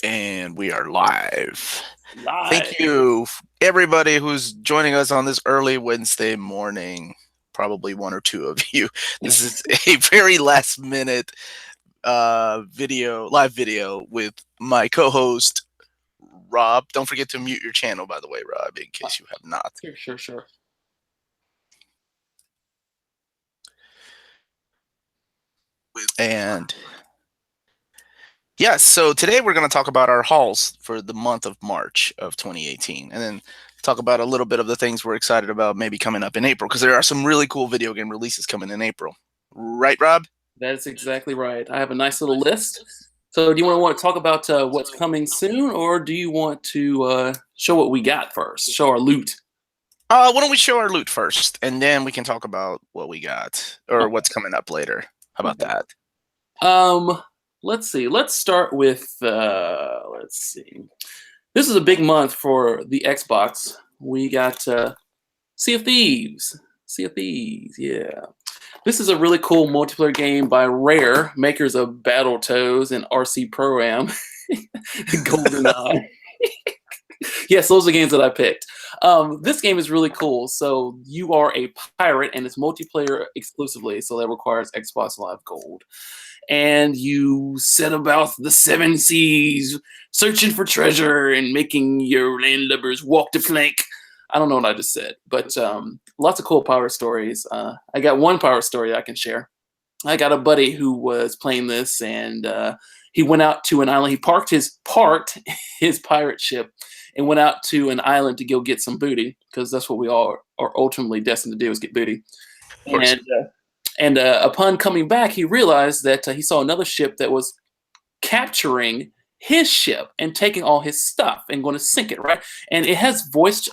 And we are live. Live. Thank you, everybody who's joining us on this early Wednesday morning. Probably one or two of you. This is a very last minute live video with my co-host Rob. Don't forget to mute your channel, by the way, Rob, in case you have not. Sure. And yeah, so today we're going to talk about our hauls for the month of March of 2018, and then talk about a little bit of the things we're excited about maybe coming up in April, because there are some really cool video game releases coming in April. Right, Rob? That is exactly right. I have a nice little list. So, do you want to talk about what's coming soon, or do you want to show what we got first? Show our loot. Why don't we show our loot first, and then we can talk about what we got or Okay. what's coming up later. How about Okay. that? Let's see. Let's start with let's see. This is a big month for the Xbox. We got Sea of Thieves. Sea of Thieves. Yeah. This is a really cool multiplayer game by Rare, makers of Battletoads and RC Pro-Am, GoldenEye. Yes, those are games that I picked. This game is really cool. So you are a pirate, and it's multiplayer exclusively, so that requires Xbox Live Gold. And you set about the seven seas, searching for treasure and making your landlubbers walk the plank. I don't know what I just said, but lots of cool pirate stories. I got one pirate story I can share. I got a buddy who was playing this, and he went out to an island. He parked his pirate ship and went out to an island to go get some booty, because that's what we all are ultimately destined to do, is get booty. Of course. And upon coming back, he realized that he saw another ship that was capturing his ship and taking all his stuff and going to sink it, right? And it has voice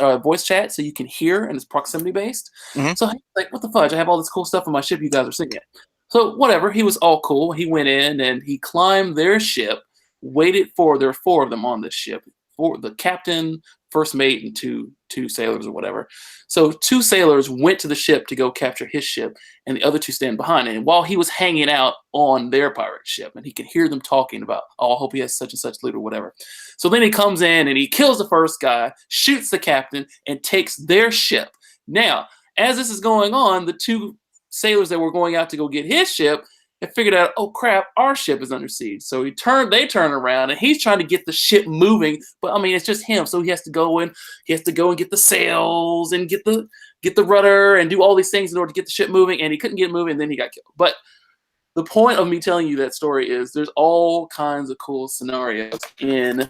chat, so you can hear, and it's proximity based. Hmm. So he's like, "What the fudge? I have all this cool stuff on my ship. You guys are sinking it." So whatever, he was all cool. He went in and he climbed their ship, waited for there were four of them on this ship, for the captain, first mate, and two sailors or whatever. So two sailors went to the ship to go capture his ship, and the other two stand behind. And while he was hanging out on their pirate ship, and he could hear them talking about, "Oh, I hope he has such and such loot," or whatever. So then he comes in and he kills the first guy, shoots the captain, and takes their ship. Now, as this is going on, the two sailors that were going out to go get his ship and figured out, "Oh crap, our ship is under siege." So they turn around, and he's trying to get the ship moving, but I mean it's just him, so he has to go and get the sails and get the rudder and do all these things in order to get the ship moving, and he couldn't get it moving, and then he got killed. But the point of me telling you that story is there's all kinds of cool scenarios in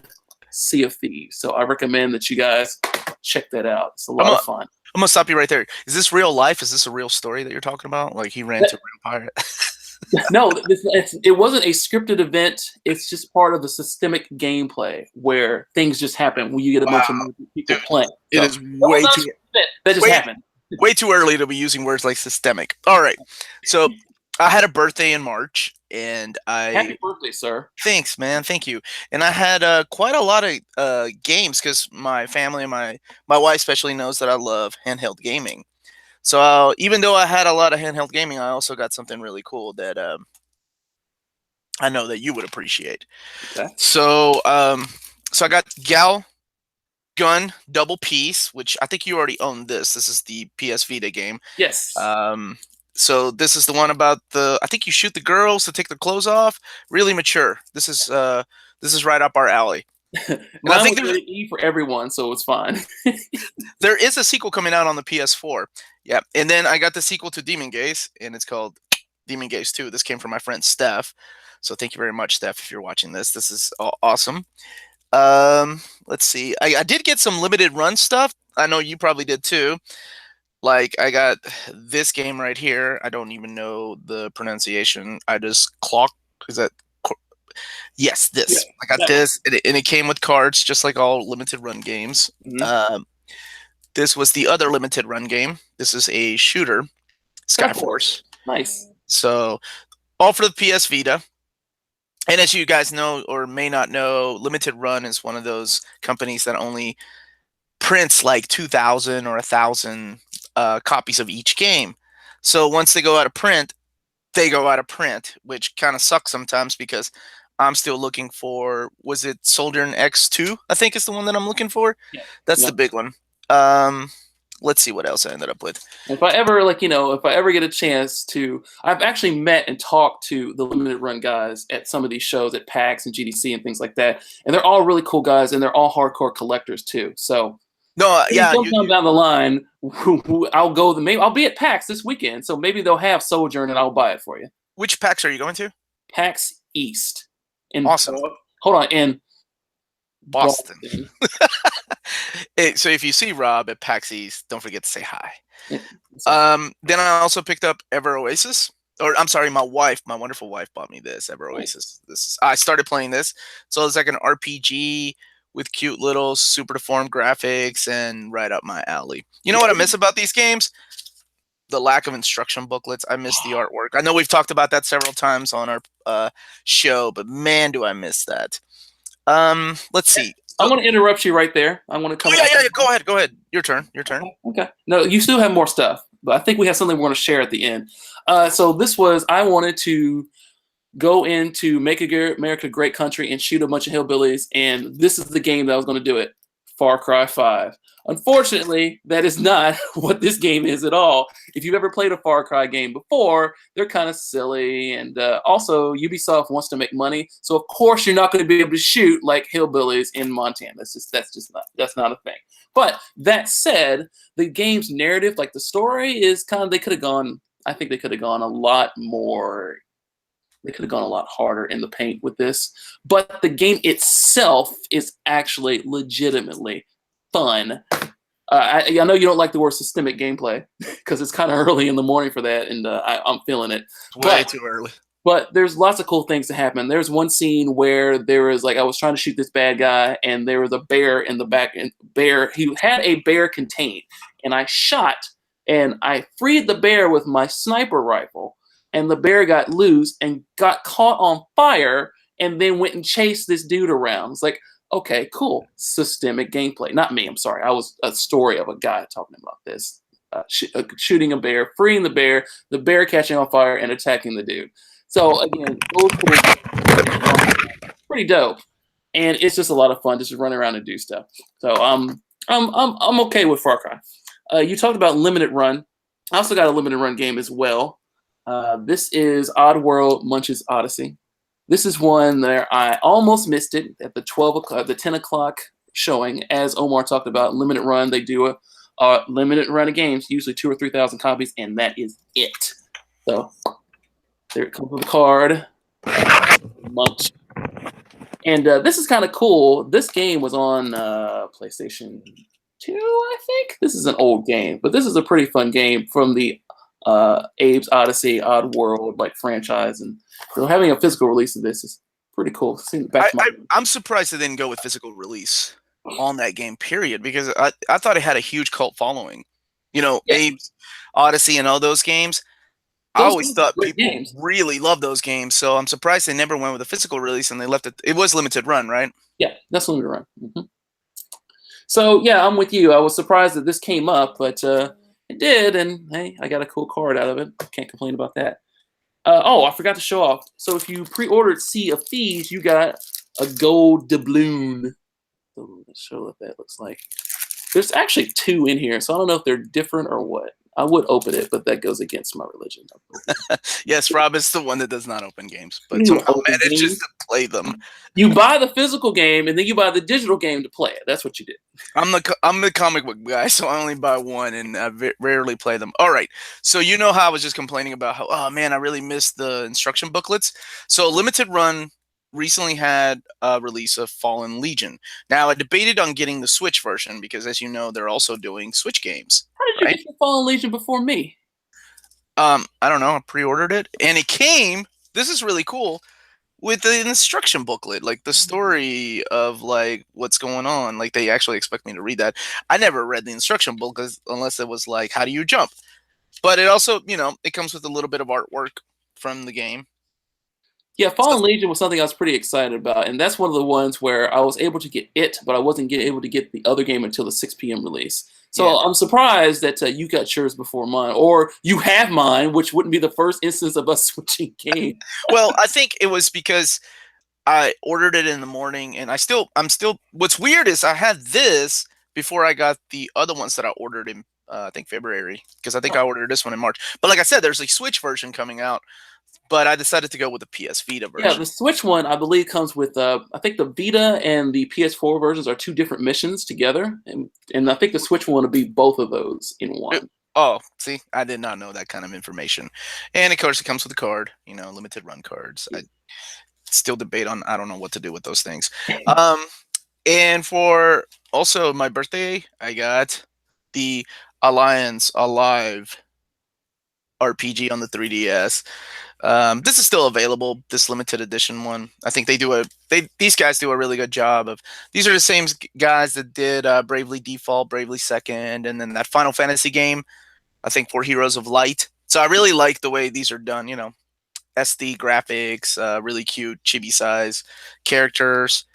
Sea of Thieves. So I recommend that you guys check that out. It's a I'm lot gonna, of fun. I'm gonna stop you right there. Is this real life? Is this a real story that you're talking about? Like he ran to a real pirate? No, it wasn't a scripted event. It's just part of the systemic gameplay where things just happen when you get a bunch of Wow, people dude, playing. it So is it was not a scripted event. That just way happened. way too early to be using words like systemic. All right, so I had a birthday in March, and I Happy birthday, sir. thanks, man, thank you. And I had quite a lot of games because my family and my wife especially knows that I love handheld gaming. So even though I had a lot of handheld gaming, I also got something really cool that I know that you would appreciate. Okay. So so I got Gal Gun Double Piece, which I think you already own this. This is the PS Vita game. Yes. Um, so this is the one about the. I think you shoot the girls to take their clothes off. Really mature. This is right up our alley. And I Mine think was rated E for everyone, so it's fine. there is a sequel coming out on the PS4. Yeah, and then I got the sequel to Demon Gaze, and it's called Demon Gaze 2. This came from my friend Steph. So thank you very much, Steph, if you're watching this. This is awesome. Let's see. I did get some limited run stuff. I know you probably did too. Like I got this game right here. I don't even know the pronunciation. I just clock. Is that? Yes, Yeah, this. I got that one. this, and it came with cards, just like all limited run games. Mhm. Um, this was the other limited run game. This is a shooter, Skyforce. Skyforce. Nice. So all for the PS Vita. And as you guys know or may not know, Limited Run is one of those companies that only prints like 2,000 or 1,000 copies of each game. So once they go out of print, they go out of print, which kind of sucks sometimes because I'm still looking for. Was it Soldier and X2? I think is the one that I'm looking for. Yeah. That's Yeah. the big one. Let's see what else I ended up with. If I ever if I ever get a chance to, I've actually met and talked to the limited run guys at some of these shows at PAX and GDC and things like that, and they're all really cool guys, and they're all hardcore collectors too. So No, yeah, sometime down the line, I'll go. Maybe I'll be at PAX this weekend, so maybe they'll have Sojourn, and I'll buy it for you. which PAX are you going to? PAX East. Awesome. Hold on, in Boston. So if you see Rob at PAX East, don't forget to say hi. Then I also picked up Ever Oasis. Or I'm sorry, my wonderful wife bought me this Ever Oasis. I started playing this. So it's like an RPG with cute little super deformed graphics and right up my alley. You know what I miss about these games? The lack of instruction booklets. I miss the artwork. I know we've talked about that several times on our show, but man, do I miss that. Let's see. I'm going to interrupt you right there. I'm going to come. Yeah. Go ahead. Your turn. Okay. No, you still have more stuff, but I think we have something we're going to share at the end. So I wanted to go into Make America a Great Country and shoot a bunch of hillbillies, and this is the game that I was going to do it. Far Cry 5. Unfortunately, that is not what this game is at all. If you've ever played a Far Cry game before, they're kind of silly, and also Ubisoft wants to make money, so of course you're not going to be able to shoot like hillbillies in Montana. That's not a thing. But that said, the game's narrative, like the story, is kind of I think they could have gone a lot more. They could have gone a lot harder in the paint with this, but the game itself is actually legitimately fun. I know you don't like the word systemic gameplay because it's kind of early in the morning for that, and I'm feeling it. Way too early. But there's lots of cool things that happen. There's one scene where there was I was trying to shoot this bad guy, and there was a bear in the back. And he had a bear contained, and I shot, and I freed the bear with my sniper rifle. And the bear got loose and got caught on fire and then went and chased this dude around. It's like, okay, cool. Systemic gameplay. Not me, I'm sorry. I was a story of a guy talking about this. Shooting a bear, freeing the bear catching on fire and attacking the dude. So again, pretty dope. And it's just a lot of fun just to run around and do stuff. So I'm okay with Far Cry. You talked about limited run. I also got a limited run game as well. This is Oddworld Munchies Odyssey. This is one that I almost missed it at the 10 o'clock showing. As Omar talked about, limited run. They do a limited run of games, usually 2,000 or 3,000 copies, and that is it. So there it comes with a card. Munch. And this is kind of cool. This game was on PlayStation 2, I think. This is an old game, but this is a pretty fun game from the Abe's Odyssey, Oddworld franchise, and having a physical release of this is pretty cool. I'm surprised they didn't go with physical release on that game, period, because I thought it had a huge cult following. Abe's Odyssey and all those games. I always thought people really love those games, so I'm surprised they never went with a physical release and they left it. It was limited run, right? Yeah, that's limited run. Mm-hmm. So yeah, I'm with you. I was surprised that this came up, but it did, and hey, I got a cool card out of it. Can't complain about that. I forgot to show off. So if you pre-ordered Sea of Thieves, you got a gold doubloon. So let's show what that looks like. There's actually 2 in here, so I don't know if they're different or what. I would open it, but that goes against my religion. Yes, Rob is the one that does not open games, but somehow manages to play them. You buy the physical game, and then you buy the digital game to play it. That's what you did. I'm the comic book guy, so I only buy one, and I rarely play them. All right, so how I was just complaining about how, oh man, I really missed the instruction booklets. So Limited Run recently had a release of Fallen Legion. Now, I debated on getting the Switch version because, as you know, they're also doing Switch games. How did you get the Fallen Legion before me? I don't know. I pre-ordered it, and it came. This is really cool with the instruction booklet, like the story of what's going on. Like they actually expect me to read that. I never read the instruction book unless it was how do you jump? But it also, it comes with a little bit of artwork from the game. Yeah, Fallen Legion was something I was pretty excited about, and that's one of the ones where I was able to get it, but I wasn't able to get the other game until the 6 p.m. release. So yeah. I'm surprised that you got yours before mine, or you have mine, which wouldn't be the first instance of us switching games. Well, I think it was because I ordered it in the morning, and I'm still. What's weird is I had this before I got the other ones that I ordered in I think February, because I think I ordered this one in March. But like I said, there's a Switch version coming out, but I decided to go with the PS Vita Yeah, version. the Switch one I believe comes with I think the Vita and the PS4 versions are two different missions together, and I think the Switch one will be both of those in Uh, one. Oh, see, I did not know that kind of information. And of course, it comes with a card. Limited run cards. I still debate on. I don't know what to do with those things. Um, and for also my birthday, I got the Alliance Alive RPG on the 3DS. This is still available. This limited edition one. I think these guys do a really good job of. These are the same guys that did Bravely Default, Bravely Second, and then that Final Fantasy game. I think for Heroes of Light. So I really like the way these are done. SD graphics, really cute, chibi size characters.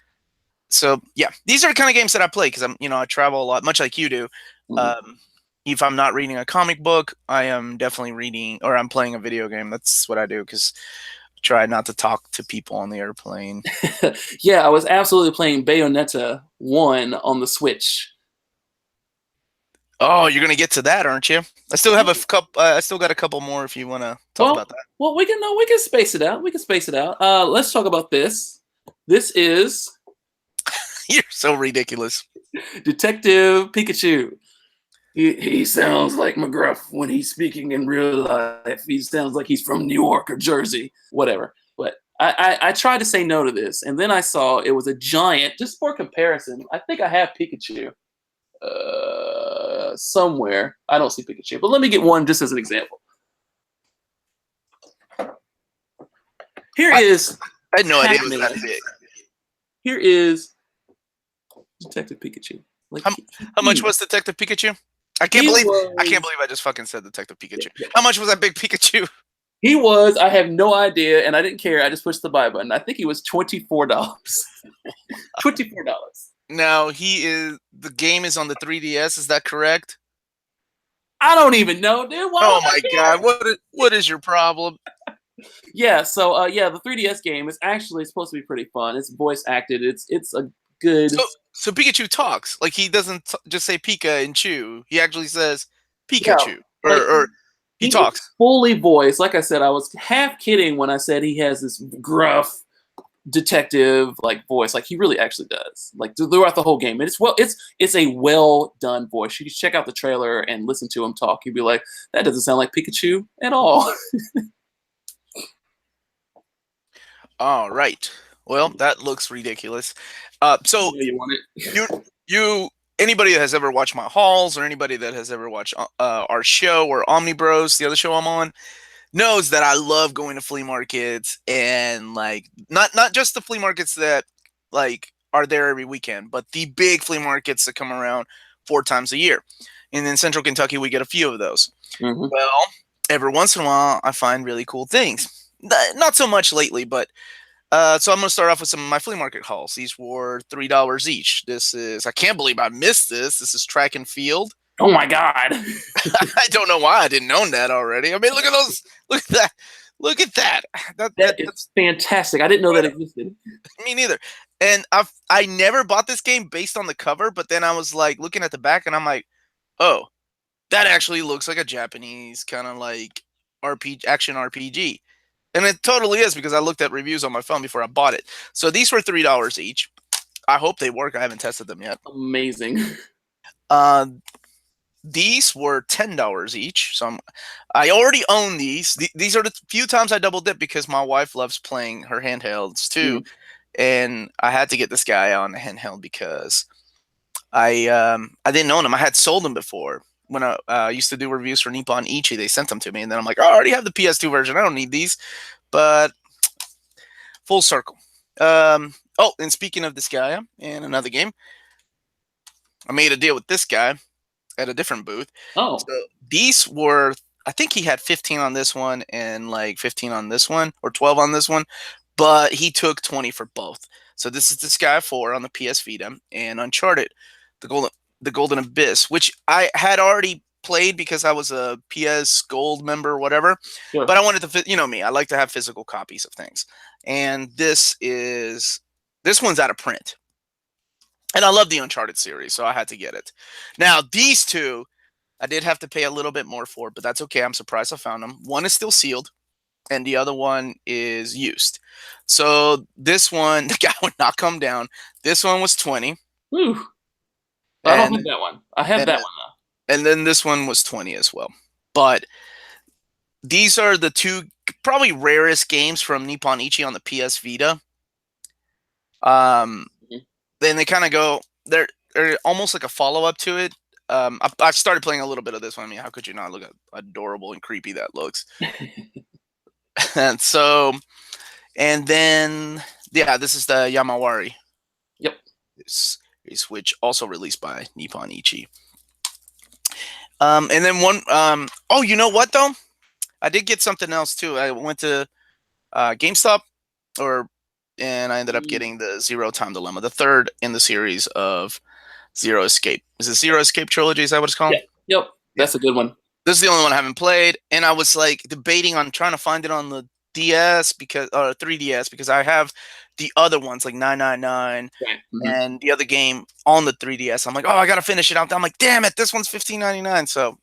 So yeah, these are the kind of games that I play because I travel a lot, much like you do. Mhm. Um, if I'm not reading a comic book, I am definitely reading or I'm playing a video game. That's what I do because I try not to talk to people on the airplane. Yeah, I was absolutely playing Bayonetta 1 on the Switch. Oh, you're gonna get to that, aren't you? I still have a couple. I still got a couple more if you want to talk Well, about that. well, we can no, we can space it out. We can space it out. Let's talk about this. This is You're so ridiculous. Detective Pikachu. He sounds like McGruff when he's speaking in real life. He sounds like he's from New York or Jersey, whatever. But I tried to say no to this, and then I saw it was a giant. Just for comparison, I think I have Pikachu somewhere. I don't see Pikachu, but let me get one just as an example. Here is I had no idea it was Pac-Man. that big. Here is Detective Pikachu. Like How much was Detective Pikachu? I can't believe I just fucking said Detective Pikachu. How much was that big Pikachu? He was. I have no idea, and I didn't care. I just pushed the buy button. I think he was $24. $24. Now the game is on the 3DS. Is that correct? I don't even know, dude. Why Oh would I my care? god, what is your problem? Yeah. So yeah, the 3DS game is actually supposed to be pretty fun. It's voice acted. It's a good. So Pikachu talks. Like he doesn't just say Pika and Chew. He actually says Yeah. Pikachu Like or he he is talks. fully voiced. Like I said, I was half kidding when I said he has this gruff detective like voice. Like he really actually does. Like throughout the whole game, and it's a well done voice. You can check out the trailer and listen to him talk. You'd be like, that doesn't sound like Pikachu at all. All right. Well, that looks ridiculous. So You want it? you anybody that has ever watched my hauls or anybody that has ever watched our show or Omni Bros, the other show I'm on, knows that I love going to flea markets and like not just the flea markets that like are there every weekend, but the big flea markets that come around 4 times a year. And in Central Kentucky, we get a few of those. Mm-hmm. Well, every once in a while, I find really cool things. Not so much lately, but so I'm going to start off with some of my flea market hauls. These were $3 each. I can't believe I missed this. This is track and field. Oh my god. I don't know why I didn't own that already. I mean, look at those. Look at that. Look at that. That is fantastic. I didn't know that existed. Me neither. And I never bought this game based on the cover, but then I was like looking at the back and I'm like, oh, that actually looks like a Japanese kind of like action RPG. And it totally is because I looked at reviews on my phone before I bought it. So these were $3 each. I hope they work. I haven't tested them yet. Amazing. Uh, these were $10 each. So I already own these. These are the few times I double dip because my wife loves playing her handhelds too. Mm. And I had to get this guy on a handheld because I didn't own them. I had sold them before. When I used to do reviews for Nippon Ichi, they sent them to me. And then I'm like, oh, I already have the PS2 version. I don't need these. But full circle. Oh, and speaking of this guy and another game, I made a deal with this guy at a different booth. Oh. So these were, I think he had 15 on this one and like 15 on this one or 12 on this one, but he took 20 for both. So this is this guy 4 on the PS Vita and Uncharted, the Golden Abyss, which I had already played because I was a PS Gold member or whatever. Sure. But I wanted to, you know me, I like to have physical copies of things. And this one's out of print. And I love the Uncharted series, so I had to get it. Now, these two, I did have to pay a little bit more for, but that's okay. I'm surprised I found them. One is still sealed, and the other one is used. So this one, the guy would not come down. This one was 20. Whew. I don't And have that one. I have and that one though. and then this one was 20 as well. But these are the two probably rarest games from Nippon Ichi on the PS Vita. Then they kind of go, they're almost like a follow up to it. I've started playing a little bit of this one. I mean, how could you not? Look at adorable and creepy that looks. And so, and then yeah, this is the Yamawari. Yep. Which also released by Nippon Ichi. And then one. Oh, you know what though? I did get something else too. I went to GameStop, and I ended up getting the Zero Time Dilemma, the third in the series of Zero Escape. Is it Zero Escape trilogy? Is that what it's called? Yeah. Yep. That's a good one. This is the only one I haven't played, and I was like debating on trying to find it on the DS because 3DS because I have the other ones like 999 and the other game on the 3DS. I'm like, oh, I gotta finish it out. I'm like, damn it, this one's $15.99. So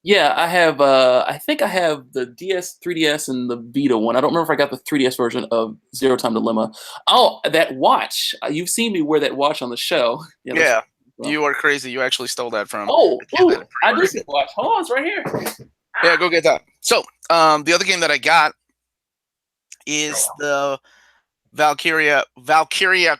yeah, I have. I think I have the DS, 3DS, and the Vita one. I don't remember if I got the 3DS version of Zero Time Dilemma. Oh, that watch! You've seen me wear that watch on the show. Yeah, you are crazy. You actually stole that from. Oh, I do see the watch. Hold on, it's right here. Yeah, go get that. So, the other game that I got is the Valkyria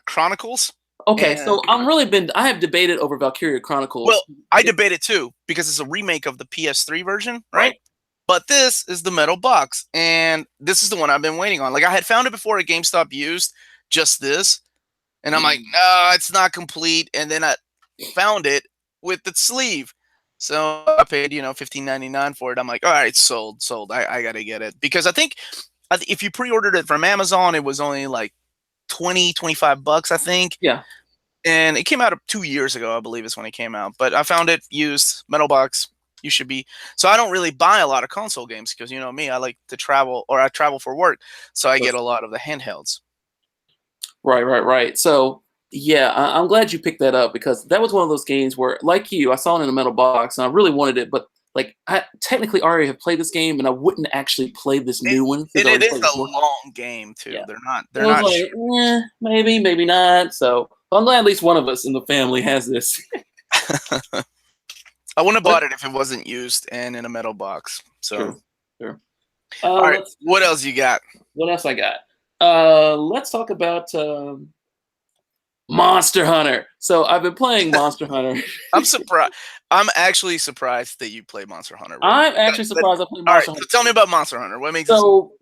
Chronicles. Okay, so I have debated over Valkyria Chronicles. Well, I debated too because it's a remake of the PS3 version, right? But this is the metal box, and this is the one I've been waiting on. Like I had found it before at GameStop used, just this, and I'm like, no, it's not complete. And then I found it with the sleeve, so I paid $15.99 for it. I'm like, all right, sold. I gotta get it because I think if you pre-ordered it from Amazon, it was only like $20-$25, I think. Yeah. And it came out 2 years ago, I believe is when it came out. But I found it used, metal box. You should be. So I don't really buy a lot of console games because you know me, I like to travel, or I travel for work, so I get a lot of the handhelds. Right. So yeah, I'm glad you picked that up because that was one of those games where, like you, I saw it in a metal box and I really wanted it, but like I technically already have played this game and I wouldn't actually play this new one. It is a long game too. Yeah. They're not. Like, maybe not. So I'm glad at least one of us in the family has this. I wouldn't have bought it if it wasn't used and in a metal box. So sure. All right, what else you got? What else I got? Let's talk about Monster Hunter. So I've been playing Monster Hunter. I'm surprised. I'm actually surprised that you play Monster Hunter. Really. I'm actually surprised I played Monster Hunter. So tell me about Monster Hunter. What makes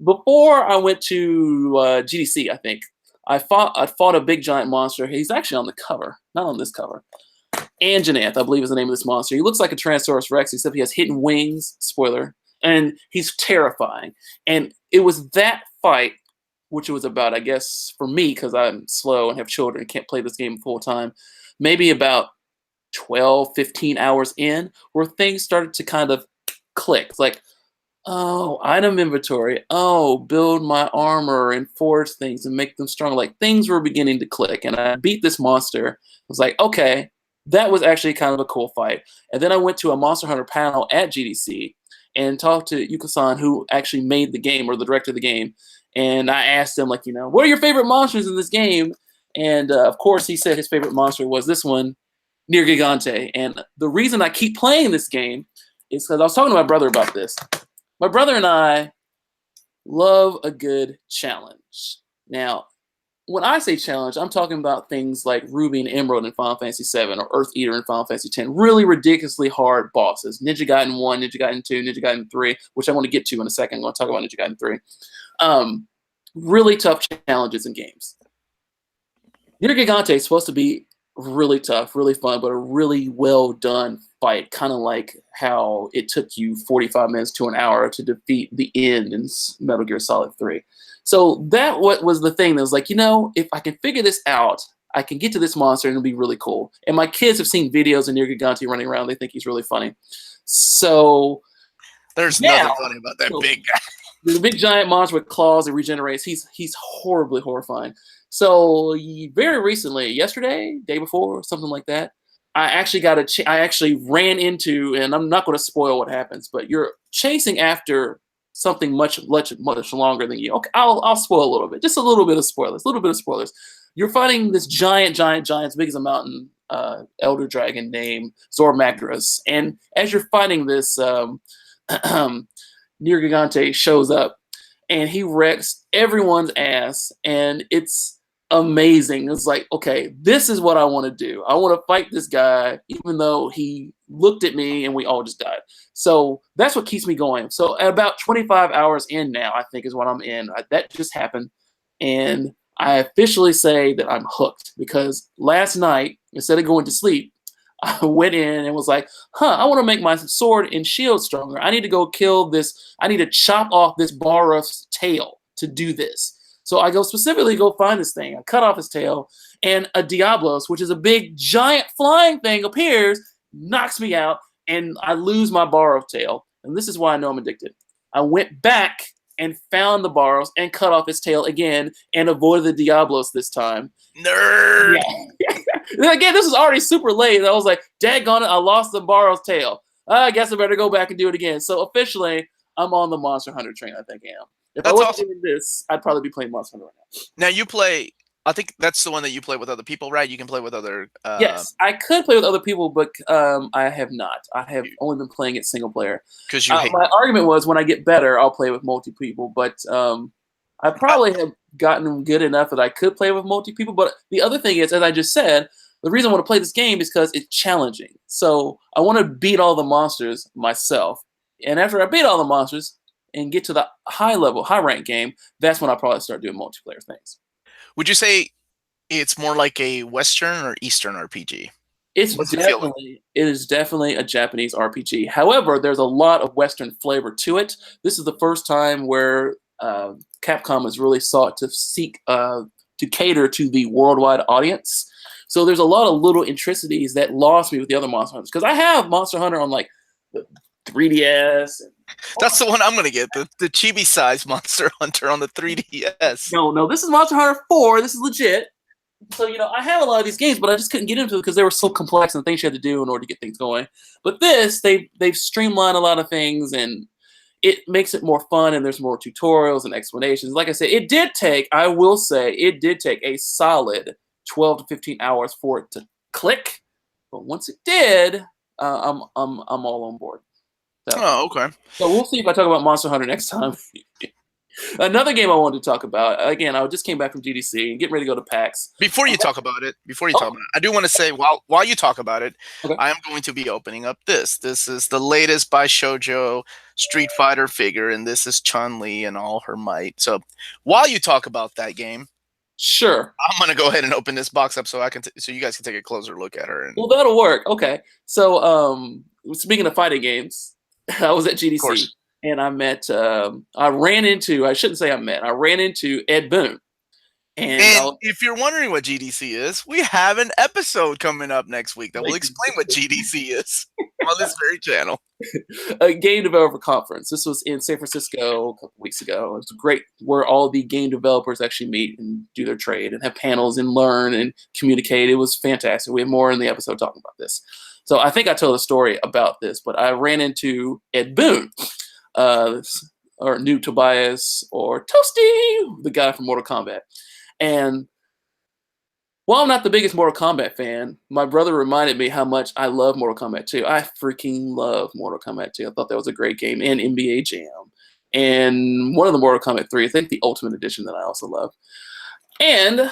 before I went to GDC, I think I fought a big giant monster. He's actually on the cover, not on this cover. Anjanath, I believe is the name of this monster. He looks like a Tyrannosaurus Rex, except he has hidden wings. Spoiler. And he's terrifying. And it was that fight, which it was about, I guess, for me, because I'm slow and have children and can't play this game full time, maybe about 12, 15 hours in, where things started to kind of click. It's like, oh, item inventory. Oh, build my armor and forge things and make them strong. Like, things were beginning to click. And I beat this monster. I was like, okay, that was actually kind of a cool fight. And then I went to a Monster Hunter panel at GDC and talked to Yuka-san, who actually made the game, or the director of the game. And I asked him, like, what are your favorite monsters in this game? And, of course, he said his favorite monster was this one, Nier Gigante. And the reason I keep playing this game is because I was talking to my brother about this. My brother and I love a good challenge. Now, when I say challenge, I'm talking about things like Ruby and Emerald in Final Fantasy VII or Earth Eater in Final Fantasy X. Really ridiculously hard bosses. Ninja Gaiden 1, Ninja Gaiden 2, Ninja Gaiden 3, which I want to get to in a second. I'm going to talk about Ninja Gaiden 3. Really tough challenges in games. Nier Gigante is supposed to be really tough, really fun, but a really well done fight. Kind of like how it took you 45 minutes to an hour to defeat the end in Metal Gear Solid 3. So that was the thing that was like, if I can figure this out, I can get to this monster and it'll be really cool. And my kids have seen videos of Nier Gigante running around. They think he's really funny. So There's now, nothing funny about that big guy. the big giant monster with claws that regenerates. He's horribly horrifying. So very recently, yesterday, day before, something like that, I actually I actually ran into, and I'm not going to spoil what happens, but you're chasing after something much longer than you. Okay, I'll spoil a little bit, just a little bit of spoilers. You're fighting this giant, as big as a mountain, elder dragon named Zormagdaros, and as you're fighting this, Nier Gigante shows up, and he wrecks everyone's ass, and it's amazing. It's like, okay, this is what I want to do. I want to fight this guy, even though he looked at me and we all just died. So that's what keeps me going. So at about 25 hours in now, I think is what I'm in. That just happened. And I officially say that I'm hooked because last night, instead of going to sleep, I went in and was like, I want to make my sword and shield stronger. I need to go kill this. I need to chop off this Baruf's tail to do this. So I specifically go find this thing. I cut off his tail, and a Diablos, which is a big, giant flying thing, appears, knocks me out, and I lose my Barov tail. And this is why I know I'm addicted. I went back and found the Barros and cut off his tail again and avoided the Diablos this time. Nerd! Yeah. Again, this was already super late. I was like, daggone it, I lost the Barros tail. I guess I better go back and do it again. So officially, I'm on the Monster Hunter train, I think I am. If I wasn't doing this, I'd probably be playing Monster Hunter right now. Now you play, I think that's the one that you play with other people, right? You can play with other... Yes, I could play with other people, but I have not. I have only been playing it single player. Because you hate my argument was when I get better, I'll play with multi-people, but I probably have gotten good enough that I could play with multi-people. But the other thing is, as I just said, the reason I want to play this game is because it's challenging. So I want to beat all the monsters myself. And after I beat all the monsters and get to the high rank game, that's when I'll probably start doing multiplayer things. Would you say it's more like a Western or Eastern RPG? It is definitely a Japanese RPG. However, there's a lot of Western flavor to it. This is the first time where Capcom has really sought to to cater to the worldwide audience. So there's a lot of little intricacies that lost me with the other Monster Hunters. Because I have Monster Hunter on like the 3DS. That's the one I'm going to get, the chibi-sized Monster Hunter on the 3DS. No, this is Monster Hunter 4. This is legit. So, I have a lot of these games, but I just couldn't get into it because they were so complex and things you had to do in order to get things going. But this, they've streamlined a lot of things, and it makes it more fun, and there's more tutorials and explanations. Like I said, I will say, it did take a solid 12 to 15 hours for it to click. But once it did, I'm all on board. So, okay. So we'll see if I talk about Monster Hunter next time. Another game I wanted to talk about. Again, I just came back from GDC and getting ready to go to PAX. Before you talk about it, I do want to say while you talk about it, okay. I am going to be opening up this. This is the latest by Shoujo Street Fighter figure, and this is Chun-Li and all her might. So while you talk about that game, sure, I'm gonna go ahead and open this box up so so you guys can take a closer look at her. Well, that'll work. Okay. So speaking of fighting games, I was at GDC. And I ran into Ed Boon. And if you're wondering what GDC is, we have an episode coming up next week that will explain what GDC is on this very channel. A game developer conference. This was in San Francisco a couple weeks ago. It was great, where all the game developers actually meet and do their trade and have panels and learn and communicate. It was fantastic. We have more in the episode talking about this. So I think I told a story about this, but I ran into Ed Boon. Or New Tobias or Toasty, the guy from Mortal Kombat. And while I'm not the biggest Mortal Kombat fan, my brother reminded me how much I love Mortal Kombat 2. I freaking love Mortal Kombat 2. I thought that was a great game, and NBA Jam. And one of the Mortal Kombat 3, I think the Ultimate Edition that I also love. And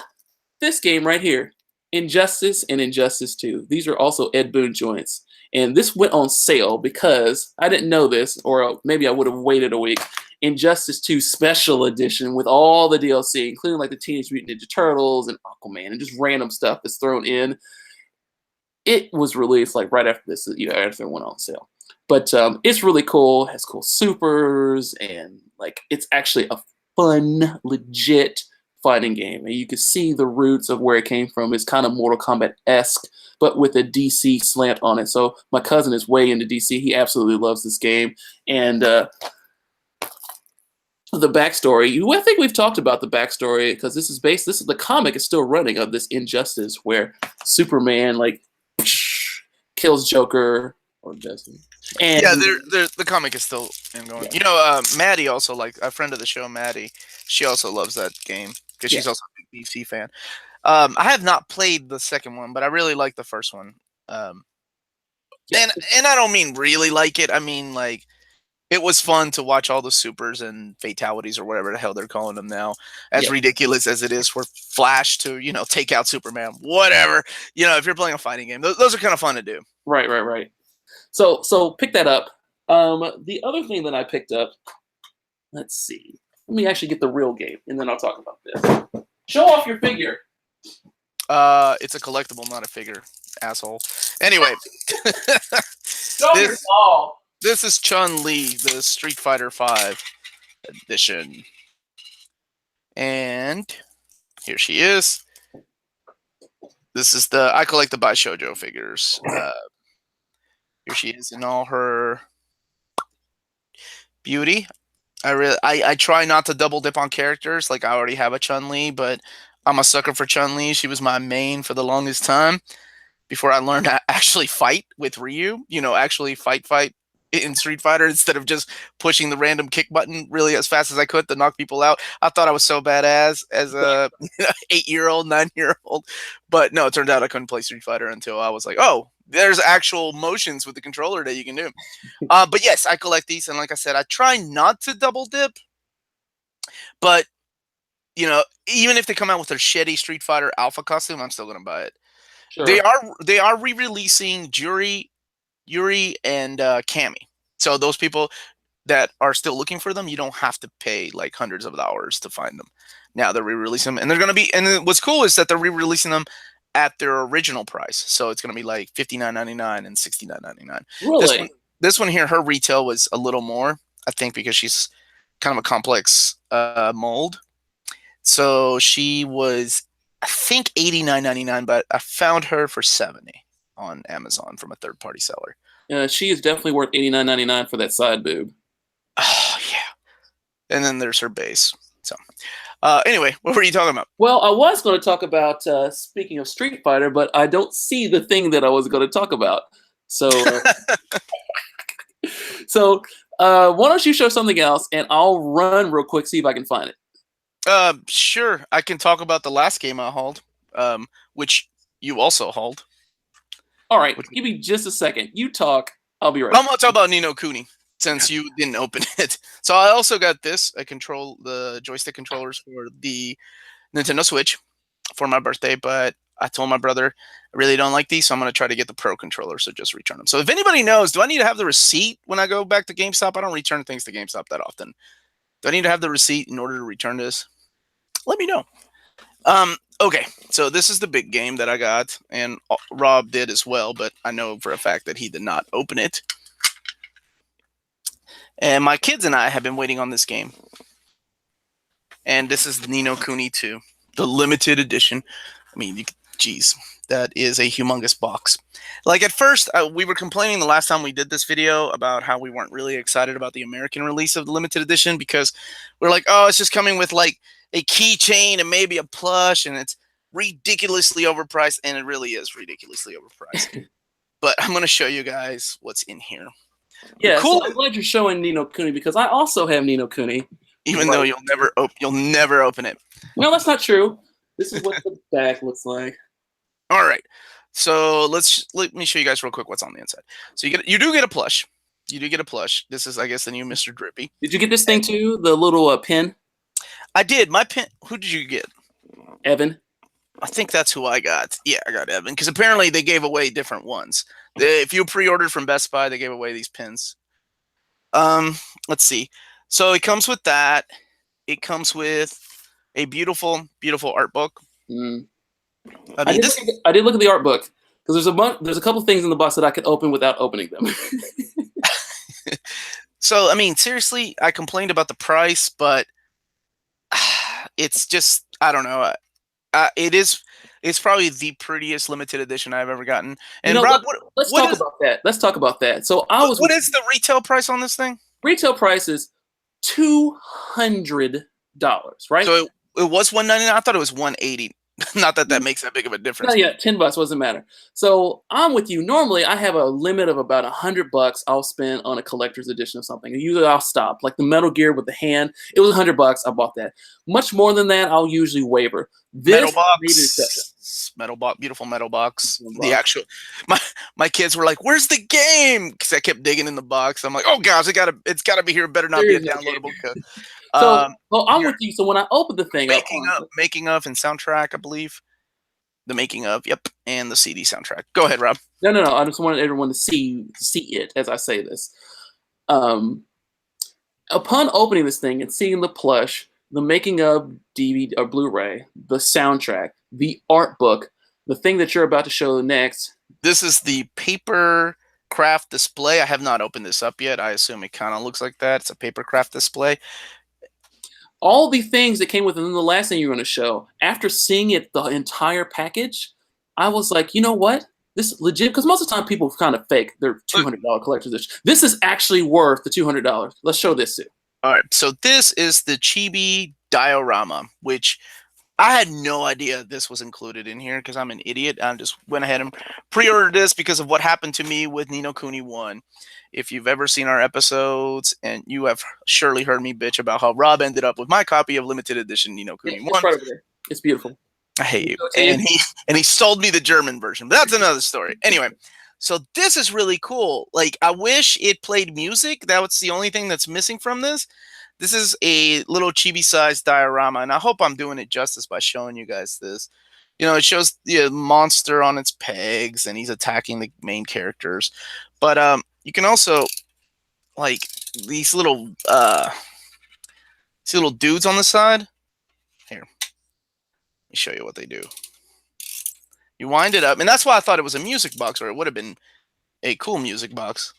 this game right here, Injustice and Injustice 2. These are also Ed Boon joints. And this went on sale because I didn't know this, or maybe I would have waited a week. Injustice 2 Special Edition with all the DLC, including like the Teenage Mutant Ninja Turtles and Aquaman and just random stuff that's thrown in. It was released like right after this, after it went on sale. But it's really cool. It has cool supers, and like it's actually a fun, legit fighting game, and you can see the roots of where it came from. It's kind of Mortal Kombat-esque, but with a DC slant on it. So my cousin is way into DC. He absolutely loves this game, and the backstory. I think we've talked about the backstory because this is the comic is still running of this injustice where Superman like kills Joker or doesn't. And yeah, the comic is still ongoing. Yeah. You know, Maddie also, like a friend of the show, Maddie. She also loves that game because she's Yeah. also a big DC fan. I have not played the second one, but I really like the first one. Yeah. And I don't mean really like it. I mean like it was fun to watch all the supers and fatalities or whatever the hell they're calling them now. As Yeah. ridiculous as it is for Flash to, you know, take out Superman, whatever. You know, if you're playing a fighting game, those are kind of fun to do. Right. So pick that up. The other thing that I picked up, let's see. Let me actually get the real game, and then I'll talk about this. Show off your figure. It's a collectible, not a figure, asshole. Anyway, Show your ball. This is Chun-Li, the Street Fighter V edition. And here she is. This is I collect the Shoujo figures. Here she is in all her beauty. I try not to double dip on characters. Like I already have a Chun-Li, but I'm a sucker for Chun-Li. She was my main for the longest time before I learned to actually fight with Ryu. You know, actually fight in Street Fighter instead of just pushing the random kick button really as fast as I could to knock people out. I thought I was so badass as a 8-year-old, 9-year-old, but no, it turned out I couldn't play Street Fighter until I was like, oh, there's actual motions with the controller that you can do. But yes, I collect these, and like I said, I try not to double dip, but you know, even if they come out with their shitty Street Fighter Alpha costume, I'm still gonna buy it. Sure. They are re-releasing Yuri and Cammy. So those people that are still looking for them, you don't have to pay like hundreds of dollars to find them. Now they're re-releasing them, and they're gonna be. And what's cool is that they're re-releasing them at their original price. So it's gonna be like $59.99 and $69.99. Really? This one here, her retail was a little more, I think, because she's kind of a complex mold. So she was, I think, $89.99, but I found her for $70 on Amazon from a third-party seller. She is definitely worth $89.99 for that side boob. Oh yeah. And then there's her base. So anyway, what were you talking about? Well, I was going to talk about speaking of Street Fighter, but I don't see the thing that I was going to talk about. So, why don't you show something else, and I'll run real quick, see if I can find it. Sure. I can talk about the last game I hauled, which you also hauled. All right, give me just a second. You talk. I'll be right back. I'm going to talk about Ninokuni since you didn't open it. So I also got this. I control the joystick controllers for the Nintendo Switch for my birthday, but I told my brother I really don't like these, so I'm going to try to get the Pro controller, so just return them. So if anybody knows, do I need to have the receipt when I go back to GameStop? I don't return things to GameStop that often. Do I need to have the receipt in order to return this? Let me know. Okay, so this is the big game that I got, and Rob did as well, but I know for a fact that he did not open it. And my kids and I have been waiting on this game. And this is Ninokuni 2, the limited edition. I mean, geez, that is a humongous box. Like at first, we were complaining the last time we did this video about how we weren't really excited about the American release of the limited edition because we're like, oh, it's just coming with like a keychain and maybe a plush, and it's ridiculously overpriced, and it really is ridiculously overpriced. But I'm going to show you guys what's in here. Yeah, cool. So I'm glad you're showing Ninokuni because I also have Ninokuni. Even though you'll never open it. No, that's not true. This is what the back looks like. All right. So let me show you guys real quick what's on the inside. So you do get a plush. You do get a plush. This is, I guess, the new Mr. Drippy. Did you get this thing too? The little pin? I did. My pin. Who did you get? Evan. I think that's who I got. Yeah, I got Evan. Because apparently they gave away different ones. If you pre-ordered from Best Buy, they gave away these pins. Let's see. So it comes with that. It comes with a beautiful, beautiful art book. Mm. I did look at the art book because there's a couple things in the box that I could open without opening them. So I mean, seriously, I complained about the price, but it's just I don't know. It is. It's probably the prettiest limited edition I've ever gotten. You And know, Rob, let's talk about that. Let's talk about that. So I was what is the retail price on this thing? retail price is $200, right? So it was 199. I thought it was 180. Not that that makes that big of a No, difference. yeah, $10 doesn't matter. So I'm with you. Normally, I have a limit of about $100 I'll spend on a collector's edition of something. Usually, I'll stop. Like the Metal Gear with the hand, it was $100. I bought that. Much more than that, I'll usually waver. Metal This made an exception. box, metal box, beautiful metal box. Metal The box. actual, my kids were like, "Where's the game?" Because I kept digging in the box. I'm like, "Oh gosh, it's gotta be here. It better not be a There is no game. downloadable code." So, well, I'm Here, with you. So when I opened the thing up, making of, and soundtrack, I believe. The making of, yep, and the CD soundtrack. Go ahead, Rob. no. I just wanted everyone to see it as I say this. Upon opening this thing and seeing the plush, the making of DVD or Blu-ray, the soundtrack, the art book, the thing that you're about to show next. This is the paper craft display. I have not opened this up yet. I assume it kind of looks like that. It's a paper craft display. All the things that came within the last thing you're going to show, after seeing it, the entire package, I was like, you know what? This is legit, because most of the time people kind of fake their $200 collector's edition. This is actually worth the $200. Let's show this too. All right, so this is the Chibi diorama, which I had no idea this was included in here because I'm an idiot. I just went ahead and pre-ordered this because of what happened to me with Ninokuni 1. If you've ever seen our episodes, and you have surely heard me bitch about how Rob ended up with my copy of limited edition Ninokuni 1. It's right over there. It's beautiful. I hate you. And he sold me the German version, but that's another story. Anyway, so this is really cool. Like, I wish it played music. That was the only thing that's missing from this. This is a little chibi-sized diorama, and I hope I'm doing it justice by showing you guys this. You know, it shows the monster on its pegs, and he's attacking the main characters. But you can also, like, these little dudes on the side. Here, let me show you what they do. You wind it up, and that's why I thought it was a music box, or it would have been a cool music box.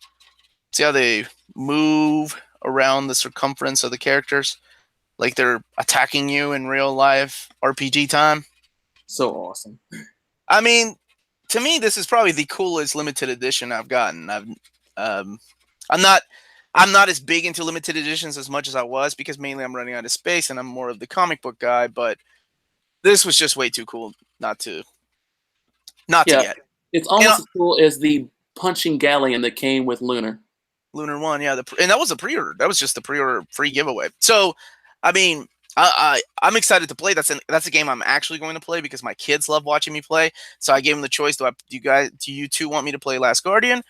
See how they move around the circumference of the characters, like they're attacking you in real life RPG time. So awesome. I mean, to me, this is probably the coolest limited edition I've gotten. I'm not as big into limited editions as much as I was because mainly I'm running out of space and I'm more of the comic book guy. But this was just way too cool not to get. It's almost as cool as the punching galleon that came with Lunar 1, yeah, and that was a pre-order. That was just the pre-order free giveaway. So, I mean, I'm excited to play. That's a game I'm actually going to play because my kids love watching me play. So I gave them the choice: do you two want me to play Last Guardian,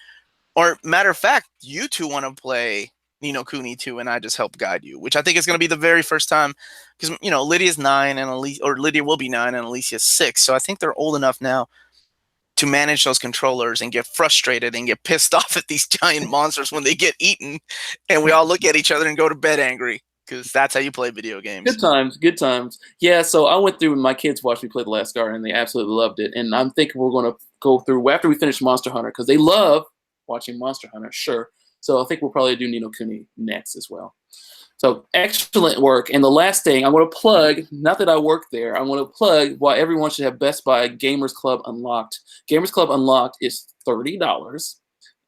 or matter of fact, you two want to play Ninokuni 2, and I just help guide you, which I think is going to be the very first time because Lydia's 9 and Lydia will be 9 and Alicia's 6. So I think they're old enough now to manage those controllers and get frustrated and get pissed off at these giant monsters when they get eaten, and we all look at each other and go to bed angry because that's how you play video games. Good times. Yeah, so I went through and my kids watched me play The Last Guardian, and they absolutely loved it. And I'm thinking we're going to go through after we finish Monster Hunter because they love watching Monster Hunter, sure. So I think we'll probably do Ninokuni next as well. So excellent work. And the last thing I'm going to plug, not that I work there, I'm going to plug why everyone should have Best Buy Gamers Club Unlocked. Gamers Club Unlocked is $30,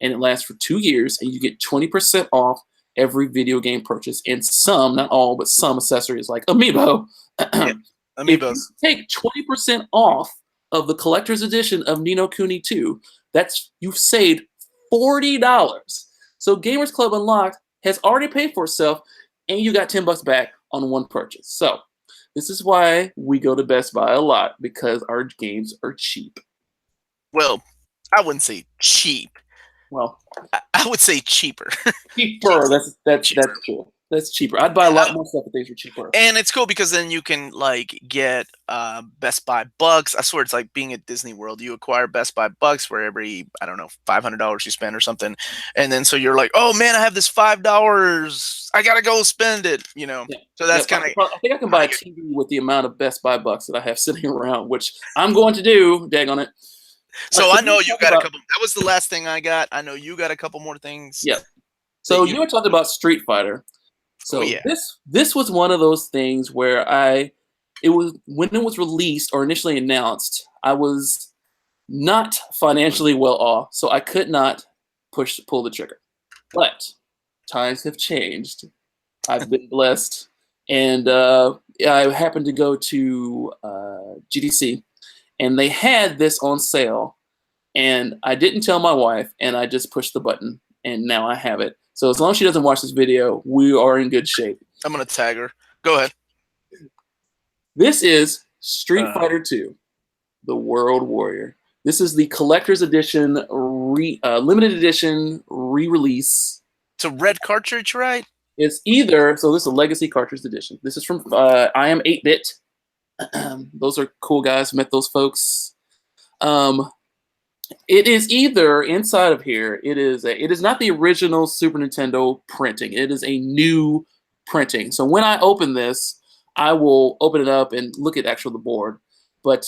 and it lasts for 2 years, and you get 20% off every video game purchase, and some, not all, but some accessories like Amiibo. Yeah, Amiibos. If you take 20% off of the collector's edition of Ninokuni 2, you've saved $40. So Gamers Club Unlocked has already paid for itself, and you got $10 back on one purchase. So this is why we go to Best Buy a lot, because our games are cheap. Well, I wouldn't say cheap. Well, I would say cheaper. Cheaper. That's true. That's cheaper. I'd buy a lot more stuff if these were cheaper. And it's cool because then you can get Best Buy bucks. I swear it's like being at Disney World. You acquire Best Buy bucks for every, I don't know, $500 you spend or something. And then so you're like, oh man, I have this $5. I gotta go spend it. Yeah. So that's kind of. I think I can buy a TV with the amount of Best Buy bucks that I have sitting around, which I'm going to do. Dag on it. So I know you got a couple. That was the last thing I got. I know you got a couple more things. Yep. So you were talking about Street Fighter. Oh So yeah. this was one of those things where it was when it was released or initially announced, I was not financially well off, so I could not pull the trigger. But times have changed. I've been blessed, and I happened to go to GDC, and they had this on sale, and I didn't tell my wife, and I just pushed the button, and now I have it. So as long as she doesn't watch this video, we are in good shape. I'm gonna tag her. Go ahead. This is Street Fighter 2, the World Warrior. This is the collector's edition, limited edition re-release. It's a red cartridge, right? It's either, so this is a Legacy cartridge edition. This is from I Am 8-Bit. Those are cool guys. Met those folks. It is either inside of here. It is not the original Super Nintendo printing. It is a new printing. So when I open this, I will open it up and look at the board. But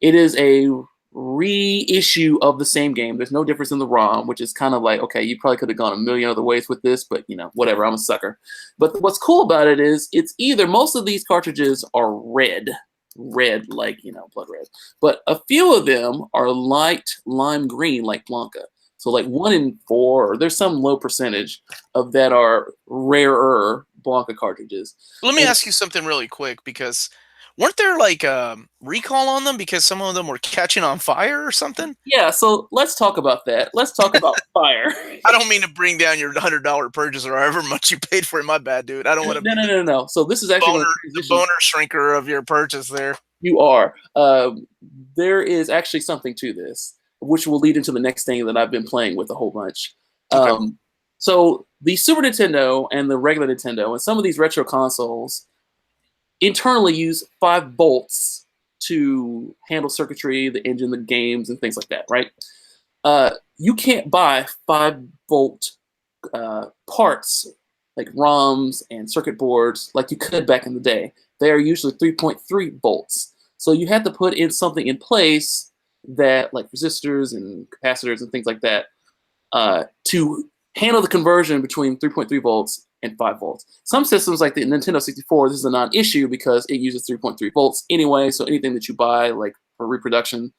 it is a reissue of the same game. There's no difference in the ROM, which is kind of like, okay, you probably could have gone a million other ways with this, but whatever, I'm a sucker. But what's cool about it is it's either most of these cartridges are red like, blood red. But a few of them are light lime green like Blanca. So like 1 in 4, there's some low percentage of that are rarer Blanca cartridges. Let me ask you something really quick, because weren't there like recall on them because some of them were catching on fire or something? Yeah, so let's talk about that. Let's talk about fire. I don't mean to bring down your $100 purchase or however much you paid for it. My bad, dude. I don't want to. No. So this is actually the boner shrinker of your purchase there. You are. There is actually something to this, which will lead into the next thing that I've been playing with a whole bunch. Okay. So the Super Nintendo and the regular Nintendo and some of these retro consoles internally use 5 volts to handle circuitry, the engine, the games, and things like that, right? You can't buy 5-volt parts like ROMs and circuit boards like you could back in the day. They are usually 3.3 volts. So you have to put in something in place that, like resistors and capacitors and things like that, to handle the conversion between 3.3 volts and 5 volts. Some systems like the Nintendo 64, this is a non-issue because it uses 3.3 volts anyway, so anything that you buy like for reproduction,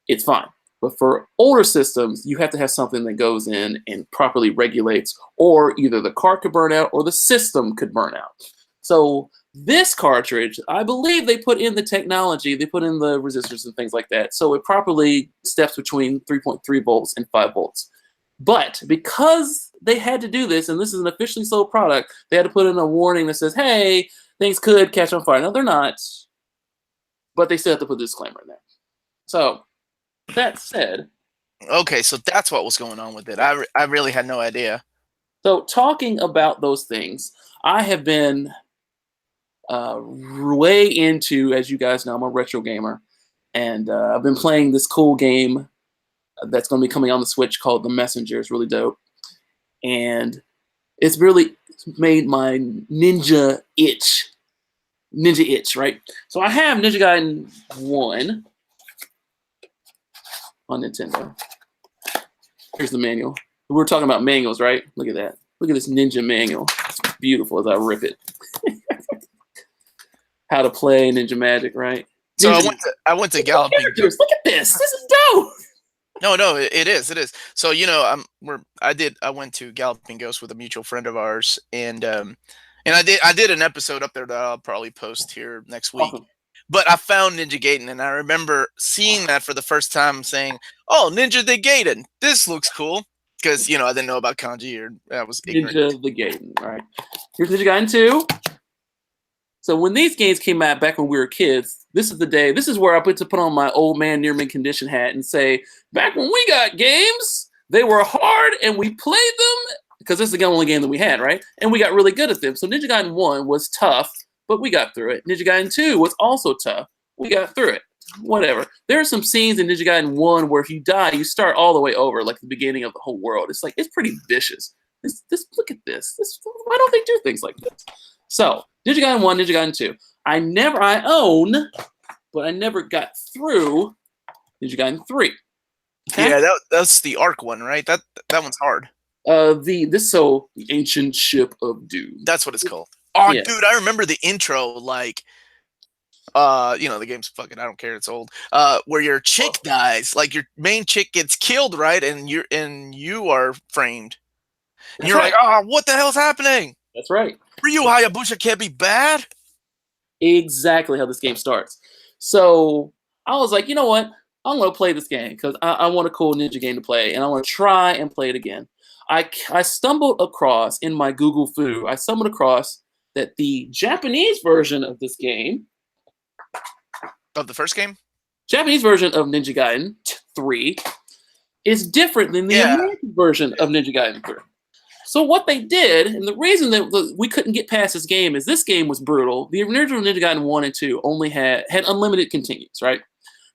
it's fine. But for older systems, you have to have something that goes in and properly regulates, or either the card could burn out or the system could burn out. So this cartridge, I believe they put in the technology, they put in the resistors and things like that, so it properly steps between 3.3 volts and 5 volts. But because they had to do this, and this is an officially sold product, they had to put in a warning that says, hey, things could catch on fire. No, they're not. But they still have to put a disclaimer in there. So, that said. Okay, so that's what was going on with it. I really had no idea. So, talking about those things, I have been way into, as you guys know, I'm a retro gamer. And I've been playing this cool game that's going to be coming on the Switch called The Messenger. It's really dope. And it's really made my ninja itch, right? So I have Ninja Gaiden 1 on Nintendo. Here's the manual. We were talking about manuals, right? Look at that. Look at this ninja manual. It's beautiful as I rip it. How to play Ninja Magic, right? So Ninja I went to Galloping. Look at this. This is dope. No, it is. So I went to Galloping Ghost with a mutual friend of ours, and I did an episode up there that I'll probably post here next week. Awesome. But I found Ninja Gaiden, and I remember seeing that for the first time, saying, "Oh, Ninja the Gaiden, this looks cool," because I didn't know about kanji, or I was ignorant. Ninja the Gaiden, right? Here's Ninja Gaiden 2. So when these games came out back when we were kids, this is the day. This is where I put on my old man near mint condition hat and say, back when we got games, they were hard and we played them because this is the only game that we had, right? And we got really good at them. So Ninja Gaiden 1 was tough, but we got through it. Ninja Gaiden 2 was also tough. We got through it. Whatever. There are some scenes in Ninja Gaiden 1 where if you die, you start all the way over, like the beginning of the whole world. It's like, it's pretty vicious. Look at this. Why don't they do things like this? So, Ninja Gaiden 1, Ninja Gaiden 2. I own, but I never got through Ninja Gaiden 3. Okay? Yeah, that's the Arc one, right? That one's hard. The ancient ship of doom. That's what it's called. Oh, Yeah. dude, I remember the intro, like, the game's fucking, I don't care, it's old. Where your chick dies, like your main chick gets killed, right? And you are framed. And you're like, oh, what the hell's happening? That's right. Ryu Hayabusa can't be bad. Exactly how this game starts. So I was like, you know what? I'm going to play this game because I want a cool ninja game to play, and I want to try and play it again. I stumbled across in my Google Foo, I stumbled across that the Japanese version of this game, Of the first game? Japanese version of Ninja Gaiden 3, is different than the American version of Ninja Gaiden 3. So what they did, and the reason that we couldn't get past this game is this game was brutal. The original Ninja Gaiden 1 and 2 only had unlimited continues, right?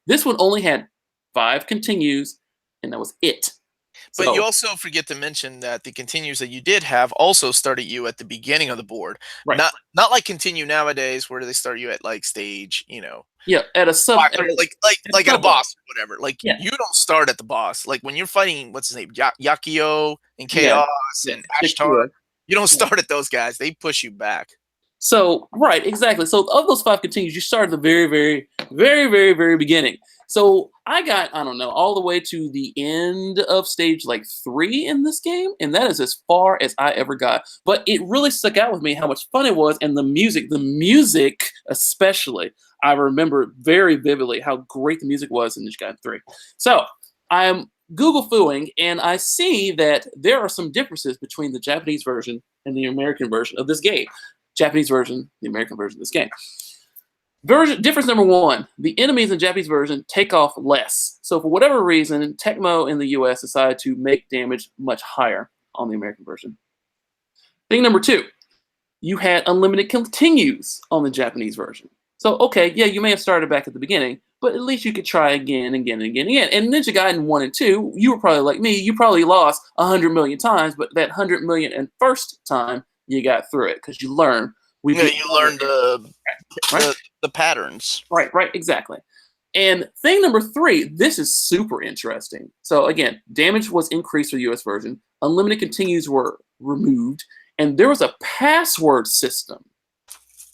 This one only had 5 continues, and that was it. But you also forget to mention that the continues that you did have also started you at the beginning of the board. Right. Not like continue nowadays where they start you at like stage, Yeah, at a sub, like at a boss or whatever. Like Yeah. you don't start at the boss. Like when you're fighting, what's his name, Yakio and Chaos and Ashtar, you don't start at those guys. They push you back. So right, exactly. So of those 5 continues, you start at the very, very, very, very, very beginning. So I got, I don't know, all the way to the end of stage like 3 in this game, and that is as far as I ever got. But it really stuck out with me how much fun it was, and the music especially, I remember very vividly how great the music was in Ninja Gaiden 3. So I'm Google Fooing, and I see that there are some differences between the Japanese version and the American version of this game. Japanese version, the American version of this game. Difference number 1, the enemies in Japanese version take off less. So for whatever reason, Tecmo in the US decided to make damage much higher on the American version. Thing number 2, you had unlimited continues on the Japanese version. So, okay, yeah, you may have started back at the beginning, but at least you could try again and again and again and again. And Ninja Gaiden 1 and 2, you were probably like me, you probably lost 100 million times, but that 100 million and first time, you got through it because you learned. You learned the patterns. Right, exactly. And thing number 3, this is super interesting. So again, damage was increased for the US version, unlimited continues were removed, and there was a password system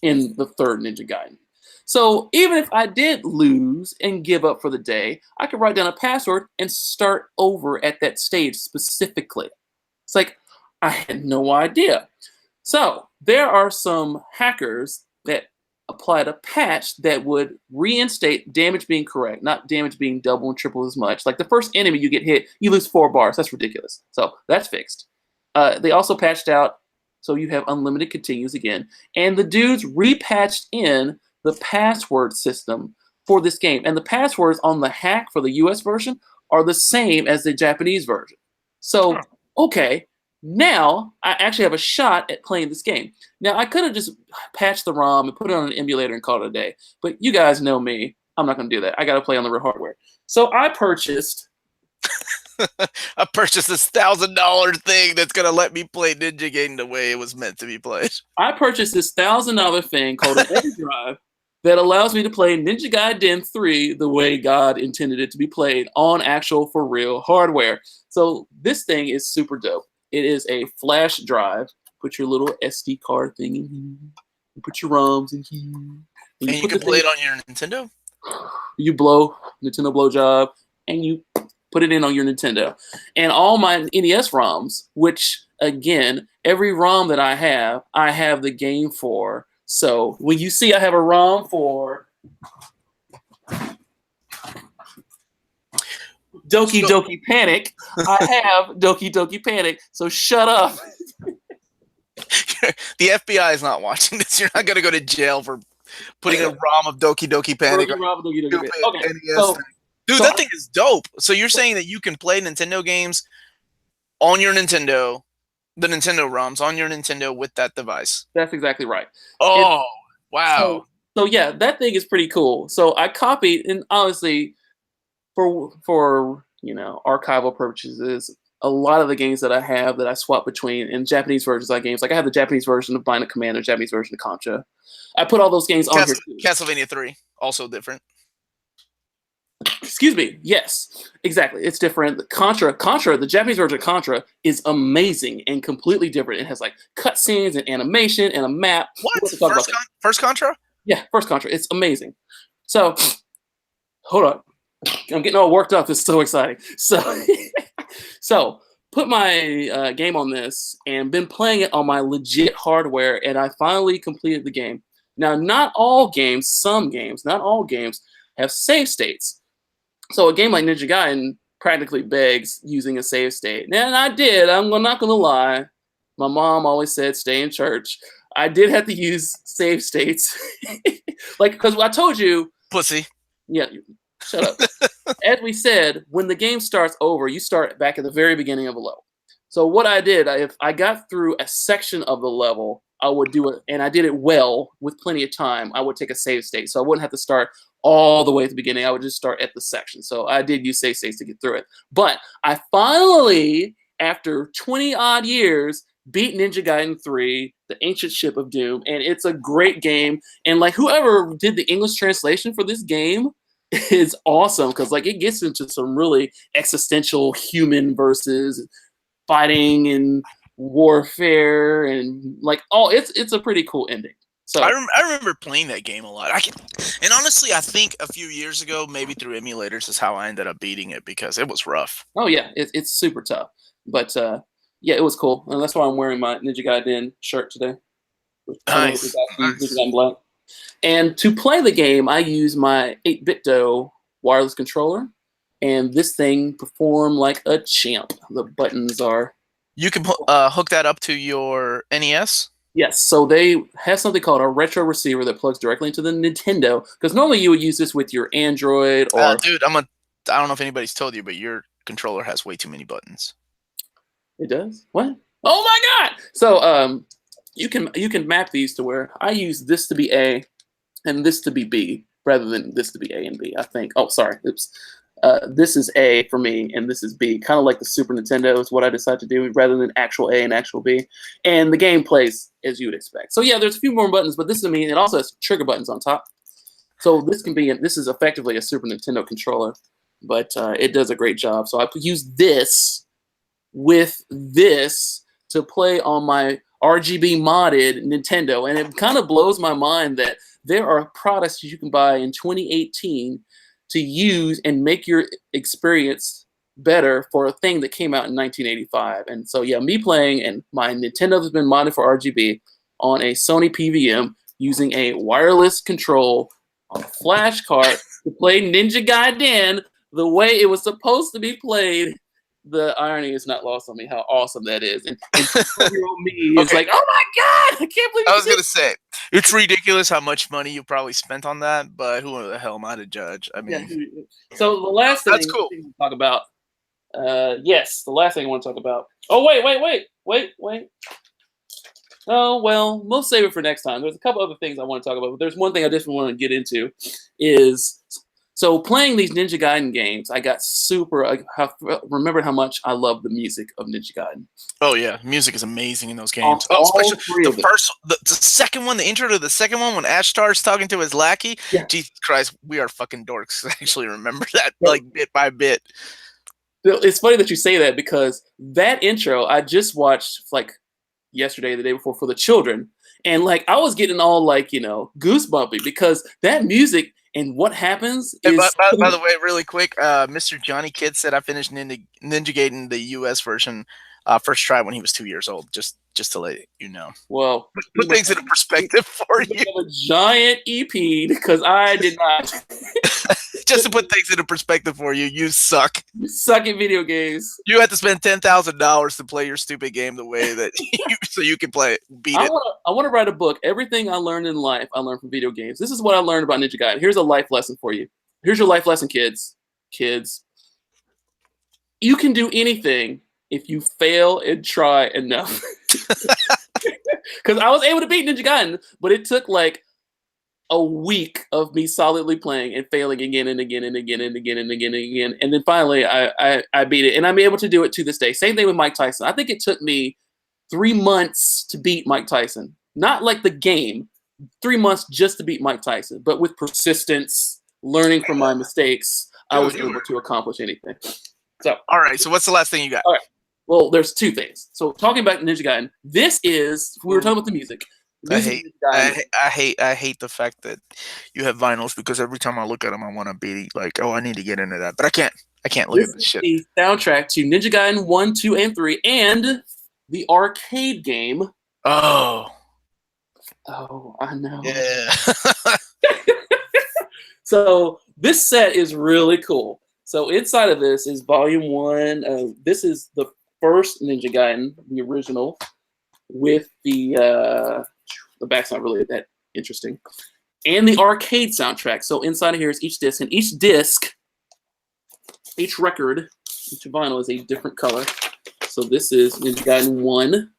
in the third Ninja Gaiden. So even if I did lose and give up for the day, I could write down a password and start over at that stage specifically. It's like, I had no idea. So there are some hackers that applied a patch that would reinstate damage being correct, not damage being double and triple as much. Like the first enemy you get hit, you lose 4 bars. That's ridiculous. So that's fixed. They also patched out so you have unlimited continues again. And the dudes repatched in the password system for this game. And the passwords on the hack for the US version are the same as the Japanese version. So, okay. Now, I actually have a shot at playing this game. Now, I could have just patched the ROM and put it on an emulator and called it a day. But you guys know me. I'm not going to do that. I got to play on the real hardware. So I purchased... I purchased this $1,000 thing that's going to let me play Ninja Gaiden the way it was meant to be played. I purchased this $1,000 thing called an Mega Drive that allows me to play Ninja Gaiden 3 the way God intended it to be played on actual, for real hardware. So this thing is super dope. It is a flash drive. Put your little SD card thing in here. You put your ROMs in here. And you can play it on your Nintendo? You blow, Nintendo blowjob, and you put it in on your Nintendo. And all my NES ROMs, which, again, every ROM that I have the game for. So when you see I have a ROM for Doki Doki Panic, I have Doki Doki Panic, so shut up. The FBI is not watching this. You're not going to go to jail for putting a ROM of Doki Doki Panic. Okay. Dude, that thing is dope. So you're saying that you can play Nintendo games on your Nintendo, the Nintendo ROMs on your Nintendo with that device. That's exactly right. Oh, wow. So yeah, that thing is pretty cool. So I copied, and honestly, for archival purposes, a lot of the games that I have that I swap between in Japanese versions of games, like I have the Japanese version of Bind of Command and Japanese version of Contra. I put all those games on here too. Castlevania 3, also different. Excuse me. Yes, exactly. It's different. Contra, the Japanese version of Contra is amazing and completely different. It has like cutscenes and animation and a map. What? We'll have to talk about that. First Contra? Yeah, first Contra. It's amazing. So, hold on. I'm getting all worked up. It's so exciting. So put my game on this and been playing it on my legit hardware, and I finally completed the game. Now, not all games, not all games have save states. So a game like Ninja Gaiden practically begs using a save state. And I did. I'm not going to lie. My mom always said, stay in church. I did have to use save states. Like, because I told you. Pussy. Yeah, shut up. As we said, when the game starts over, you start back at the very beginning of a level. So what I did, if I got through a section of the level, I would do it, and I did it well with plenty of time. I would take a save state, so I wouldn't have to start all the way at the beginning. I would just start at the section. So I did use save states to get through it. But I finally, after 20 odd years, beat Ninja Gaiden 3, The Ancient Ship of Doom, and it's a great game. And like whoever did the English translation for this game is awesome, because like it gets into some really existential human versus fighting and warfare and like it's a pretty cool ending. So I remember playing that game a lot. And honestly, I think a few years ago, maybe through emulators, is how I ended up beating it because it was rough. Oh yeah, it's super tough, but yeah, it was cool, and that's why I'm wearing my Ninja Gaiden shirt today. Nice. Ninja Gaiden Black. And to play the game, I use my 8BitDo wireless controller, and this thing performed like a champ. The buttons are. You can hook that up to your NES? Yes, so they have something called a retro receiver that plugs directly into the Nintendo, because normally you would use this with your Android or... Dude, I don't know if anybody's told you, but your controller has way too many buttons. It does? What? Oh my god! So you can map these to where I use this to be A and this to be B, rather than this to be A and B, I think. Oh, sorry. Oops. This is A for me, and this is B. Kind of like the Super Nintendo is what I decided to do, rather than actual A and actual B. And the game plays as you would expect. So yeah, there's a few more buttons, but this is it also has trigger buttons on top. So this is effectively a Super Nintendo controller, but it does a great job. So I use this with this to play on my RGB modded Nintendo, and it kind of blows my mind that there are products you can buy in 2018 to use and make your experience better for a thing that came out in 1985. And so, yeah, me playing, and my Nintendo has been modded for RGB on a Sony PVM using a wireless control on a flash card to play Ninja Gaiden the way it was supposed to be played. The irony is not lost on me how awesome that is. And me is like, oh my god, I can't believe I was going to say, it's ridiculous how much money you probably spent on that, but who the hell am I to judge? I mean, yeah. So the last thing that's cool. to talk about, yes, the last thing I want to talk about. Oh, wait. Oh, well, we'll save it for next time. There's a couple other things I want to talk about, but there's one thing I definitely want to get into is... So playing these Ninja Gaiden games, I got remembered how much I love the music of Ninja Gaiden. Oh yeah, music is amazing in those games. Especially the second one, the intro to the second one when Ash starts talking to his lackey. Yeah. Jesus Christ, we are fucking dorks. I actually remember that like bit by bit. It's funny that you say that, because that intro I just watched like yesterday, the day before, for the children, and like I was getting all like goosebumpy because that music. And what happens is... By the way, really quick, Mr. Johnny Kidd said I finished Ninja Gaiden, the US version, first try when he was 2 years old, just to let you know. Well... Put things into perspective for you. A giant EP, because I did not... Just to put things into perspective for you, you suck. You suck at video games. You had to spend $10,000 to play your stupid game the way that so you can beat it. I want to write a book. Everything I learned in life, I learned from video games. This is what I learned about Ninja Gaiden. Here's a life lesson for you. Here's your life lesson, kids. Kids. You can do anything if you fail and try enough. Because I was able to beat Ninja Gaiden, but it took like a week of me solidly playing and failing again and again and again and again and again and again. And then finally I beat it, and I'm able to do it to this day. Same thing with Mike Tyson. I think it took me 3 months to beat Mike Tyson. Not like the game, 3 months just to beat Mike Tyson, but with persistence, learning from my mistakes, I was able to accomplish anything. So, all right. So what's the last thing you got? All right. Well, there's two things. So talking about Ninja Gaiden, this is we were talking about the music. I hate the fact that you have vinyls because every time I look at them, I want to be like, oh, I need to get into that, but I can't. I can't look at this shit. The soundtrack to Ninja Gaiden 1, 2, and 3, and the arcade game. Oh, I know. Yeah. So this set is really cool. So inside of this is Volume 1. This is the first Ninja Gaiden, the original, with the back's not really that interesting, and the arcade soundtrack. So inside of here is each disc, and each disc, each record, each vinyl is a different color. So this is Ninja Gaiden 1. Isn't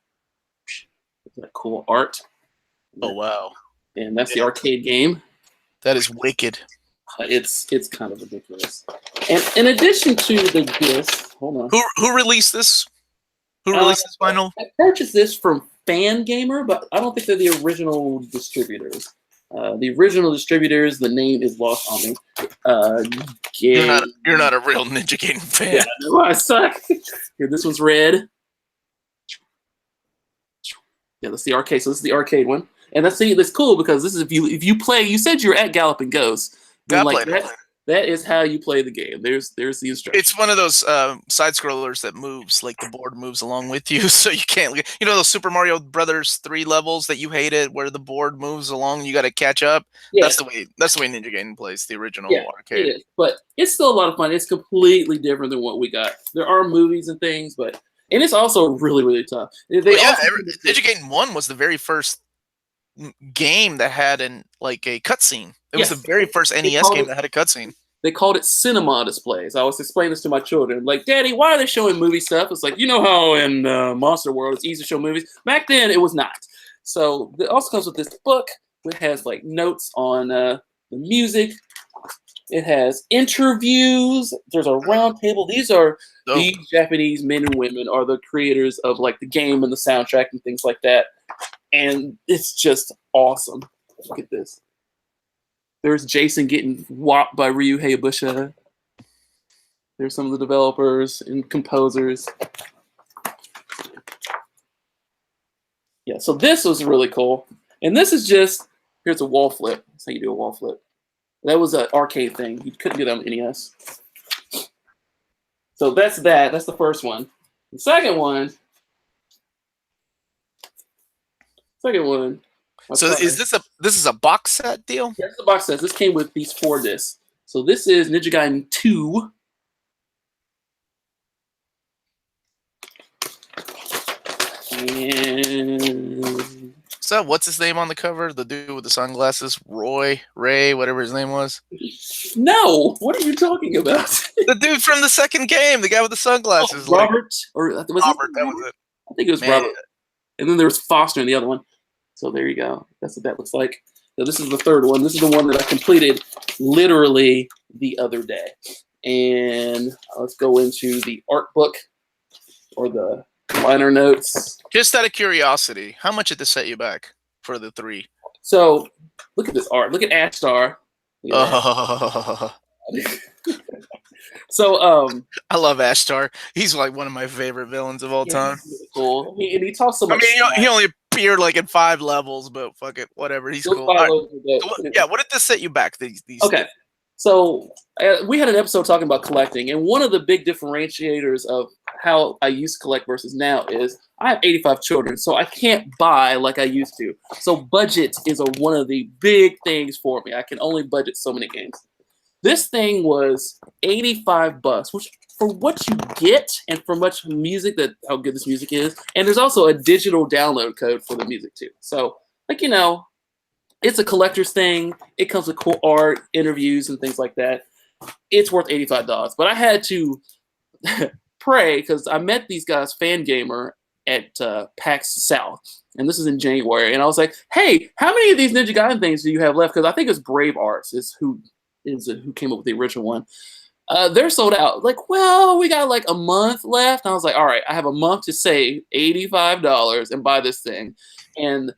that cool art? Oh wow! And that's the arcade game. That is wicked. It's kind of ridiculous. And in addition to the disc, hold on. Who released this? Who released this vinyl? I purchased this from Fan Gamer, but I don't think they're the original distributors. The original distributors, the name is lost on me. You're not a real Ninja Gaiden fan. Yeah, no, I suck. Here, this one's red. Yeah, that's the arcade. So this is the arcade one, and that's cool because this is if you play. You said you're at Galloping Ghost. Like that is how you play the game. There's the instructions. It's one of those side scrollers that moves, like the board moves along with you, so you can't. You know those Super Mario Brothers 3 levels that you hated, where the board moves along, and you got to catch up. Yeah. That's the way Ninja Gaiden plays the original arcade. It is, but it's still a lot of fun. It's completely different than what we got. There are movies and things, and it's also really, really tough. Ninja Gaiden 1 was the very first game that had a cutscene. It was the very first NES game that had a cutscene. They called it cinema displays. I was explaining this to my children. Like, Daddy, why are they showing movie stuff? It's like, you know how in Monster World it's easy to show movies? Back then, it was not. So it also comes with this book, which has notes on the music. It has interviews. There's a round table. These Japanese men and women are the creators of the game and the soundtrack and things like that. And it's just awesome. Look at this. There's Jason getting whopped by Ryu Hayabusa. There's some of the developers and composers. Yeah, so this was really cool. And this is here's a wall flip. That's how you do a wall flip. That was an arcade thing. You couldn't do that on NES. So that's that. That's the first one. The second one. So is this is a box set deal? Yeah, it's a box set. This came with these 4 discs. So this is Ninja Gaiden 2. And so what's his name on the cover? The dude with the sunglasses, Ray, whatever his name was. No, what are you talking about? The dude from the second game, the guy with the sunglasses. Robert, Robert, that was it. I think it was Robert. And then there was Foster in the other one. So there you go. That's what that looks like. So this is the third one. This is the one that I completed literally the other day. And let's go into the art book or the liner notes. Just out of curiosity, how much did this set you back for the 3? So look at this art. Look at Ashtar. So I love Ashtar. He's one of my favorite villains of all time. Really cool. He talks so much. I mean, he only appeared in 5 levels, but fuck it, whatever. He's cool. Right. What did this set you back? These okay. So we had an episode talking about collecting, and one of the big differentiators of how I used to collect versus now is I have 85 children, so I can't buy like I used to. So budget is one of the big things for me. I can only budget so many games. This thing was $85, which for what you get and for much music, how good this music is. And there's also a digital download code for the music too. So it's a collector's thing. It comes with cool art, interviews, and things like that. It's worth $85. But I had to pray because I met these guys, Fan Gamer, at PAX South. And this is in January. And I was like, hey, how many of these Ninja Gaiden things do you have left? Because I think it's Brave Arts is who came up with the original one. They're sold out. Well, we got a month left. And I was like, all right, I have a month to save $85 and buy this thing. And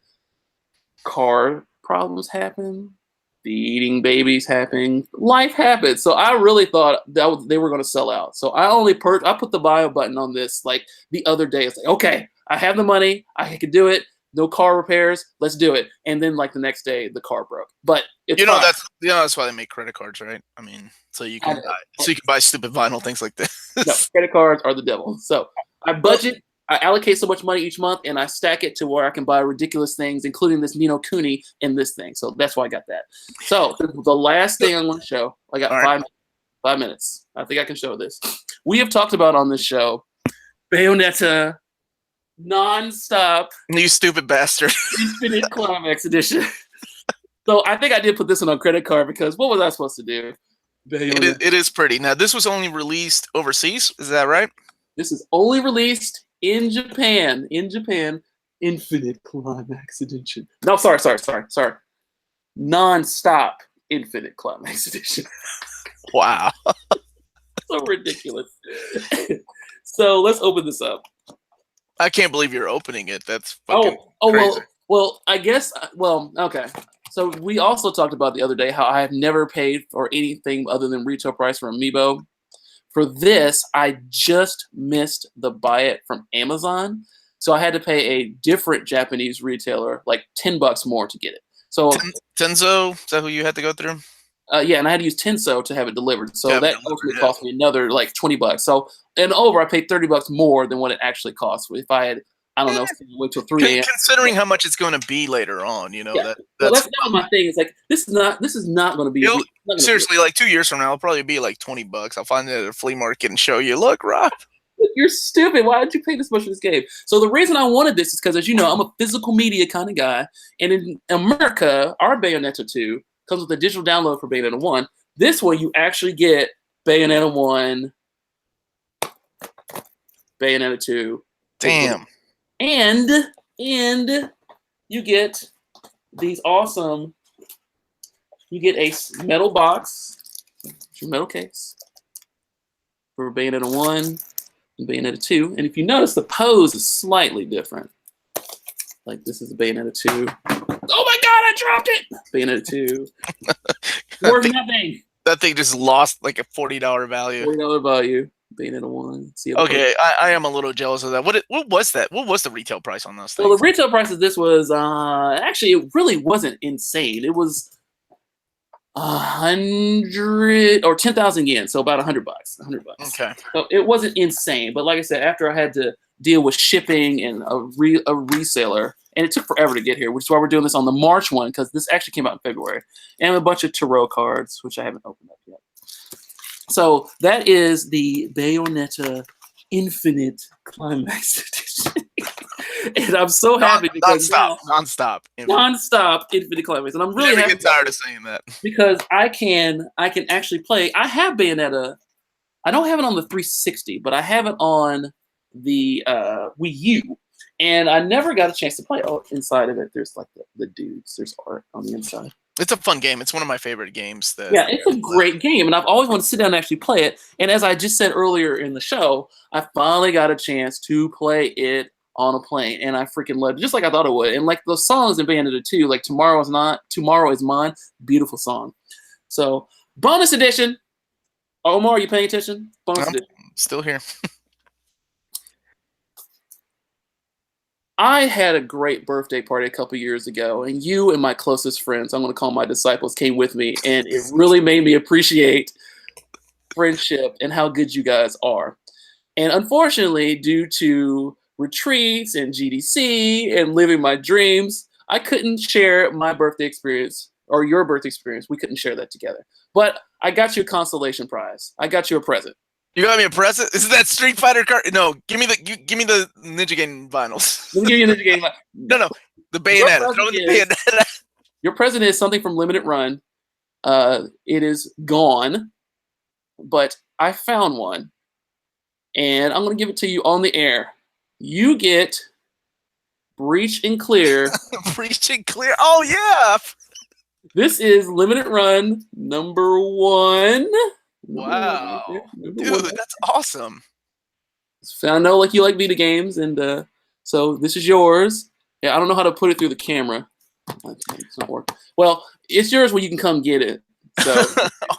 card problems happen. eating babies happening. Life happens. So I really thought they were going to sell out. So I put the buy button on this like the other day. It's like, okay, I have the money. I can do it. No car repairs. Let's do it. And then like the next day, the car broke. But it's fine. That's why they make credit cards, right? I mean, so you can buy stupid vinyl things like this. No, credit cards are the devil. So I budget. I allocate so much money each month, and I stack it to where I can buy ridiculous things, including this Ninokuni and this thing. So that's why I got that. So the last thing I'm going to show, I got 5 minutes. I think I can show this. We have talked about on this show Bayonetta non-stop. You stupid bastard. Infinite Climax Edition. So I think I did put this one on credit card because what was I supposed to do? It is pretty. Now, this was only released overseas. Is that right? This is only released in Japan. Infinite Climax Edition. No, sorry. Non-stop Infinite Climax Edition. Wow. So ridiculous. So let's open this up. I can't believe you're opening it. That's fucking crazy. Well, I guess, okay. So we also talked about the other day how I have never paid for anything other than retail price for Amiibo. For this, I just missed the buy it from Amazon. So I had to pay a different Japanese retailer like $10 more to get it. So Tenzo, is that who you had to go through? Yeah, and I had to use Tenso to have it delivered. So that ultimately cost me another like $20. So I paid $30 more than what it actually cost. If I had, I don't know, wait till 3 a.m. Considering how much it's going to be later on, that's not my thing. It's like this is not going to be. Seriously, like 2 years from now, it'll probably be like $20. I'll find it at a flea market and show you. Look, Rob. You're stupid. Why did you pay this much for this game? So the reason I wanted this is because, as you know, I'm a physical media kind of guy. And in America, our Bayonetta 2 comes with a digital download for Bayonetta 1. This one, you actually get Bayonetta 1, Bayonetta 2. Damn. And you get these awesome, you get a metal box, your metal case, for Bayonetta 1 and Bayonetta 2. And if you notice, the pose is slightly different. Like this is Bayonetta 2. Oh my god, I dropped it! Bayonetta 2. Worth nothing. That thing just lost like a $40 value. $40 value. Bayonetta 1. Okay, I am a little jealous of that. What was that? What was the retail price on those things? Well, the retail price of this was actually it really wasn't insane. It was 100 or 10,000 yen, so about $100. $100. Okay. So it wasn't insane, but like I said, after I had to deal with shipping and a reseller, and it took forever to get here, which is why we're doing this on the March one because this actually came out in February, and a bunch of tarot cards, which I haven't opened up yet. So that is the Bayonetta Infinite Climax Edition. And I'm so happy because non-stop Infinite Climax. And I'm really happy. Get tired of saying that. Because I can actually play. I have Bayonetta. I don't have it on the 360, but I have it on the Wii U. And I never got a chance to play. Oh, inside of it, there's like the dudes. There's art on the inside. It's a fun game. It's one of my favorite games. Yeah, it's a great game, and I've always wanted to sit down and actually play it. And as I just said earlier in the show, I finally got a chance to play it on a plane, and I freaking loved it, just like I thought it would. And like the songs in Bayonetta 2, like Tomorrow Is Mine, beautiful song. So bonus edition. Omar, are you paying attention? Bonus edition. Still here. I had a great birthday party a couple years ago, and you and my closest friends, I'm going to call my disciples, came with me, and it really made me appreciate friendship and how good you guys are. And unfortunately, due to retreats and GDC and living my dreams, I couldn't share my birthday experience or your birthday experience. We couldn't share that together. But I got you a consolation prize. I got you a present. You got me a present? Is it that Street Fighter card? No, give me the Ninja Gaiden vinyls. Let me give you a Ninja Gaiden. No, the Bayonetta. Throw in the Bayonetta. Your present is something from Limited Run. It is gone, but I found one, and I'm going to give it to you on the air. You get Breach and Clear. Breach and Clear. Oh yeah. This is Limited Run #1. Wow, dude, that's awesome. I know, like you like Vita games, and so this is yours. Yeah, I don't know how to put it through the camera. It's not working. Well, it's yours when you can come get it. So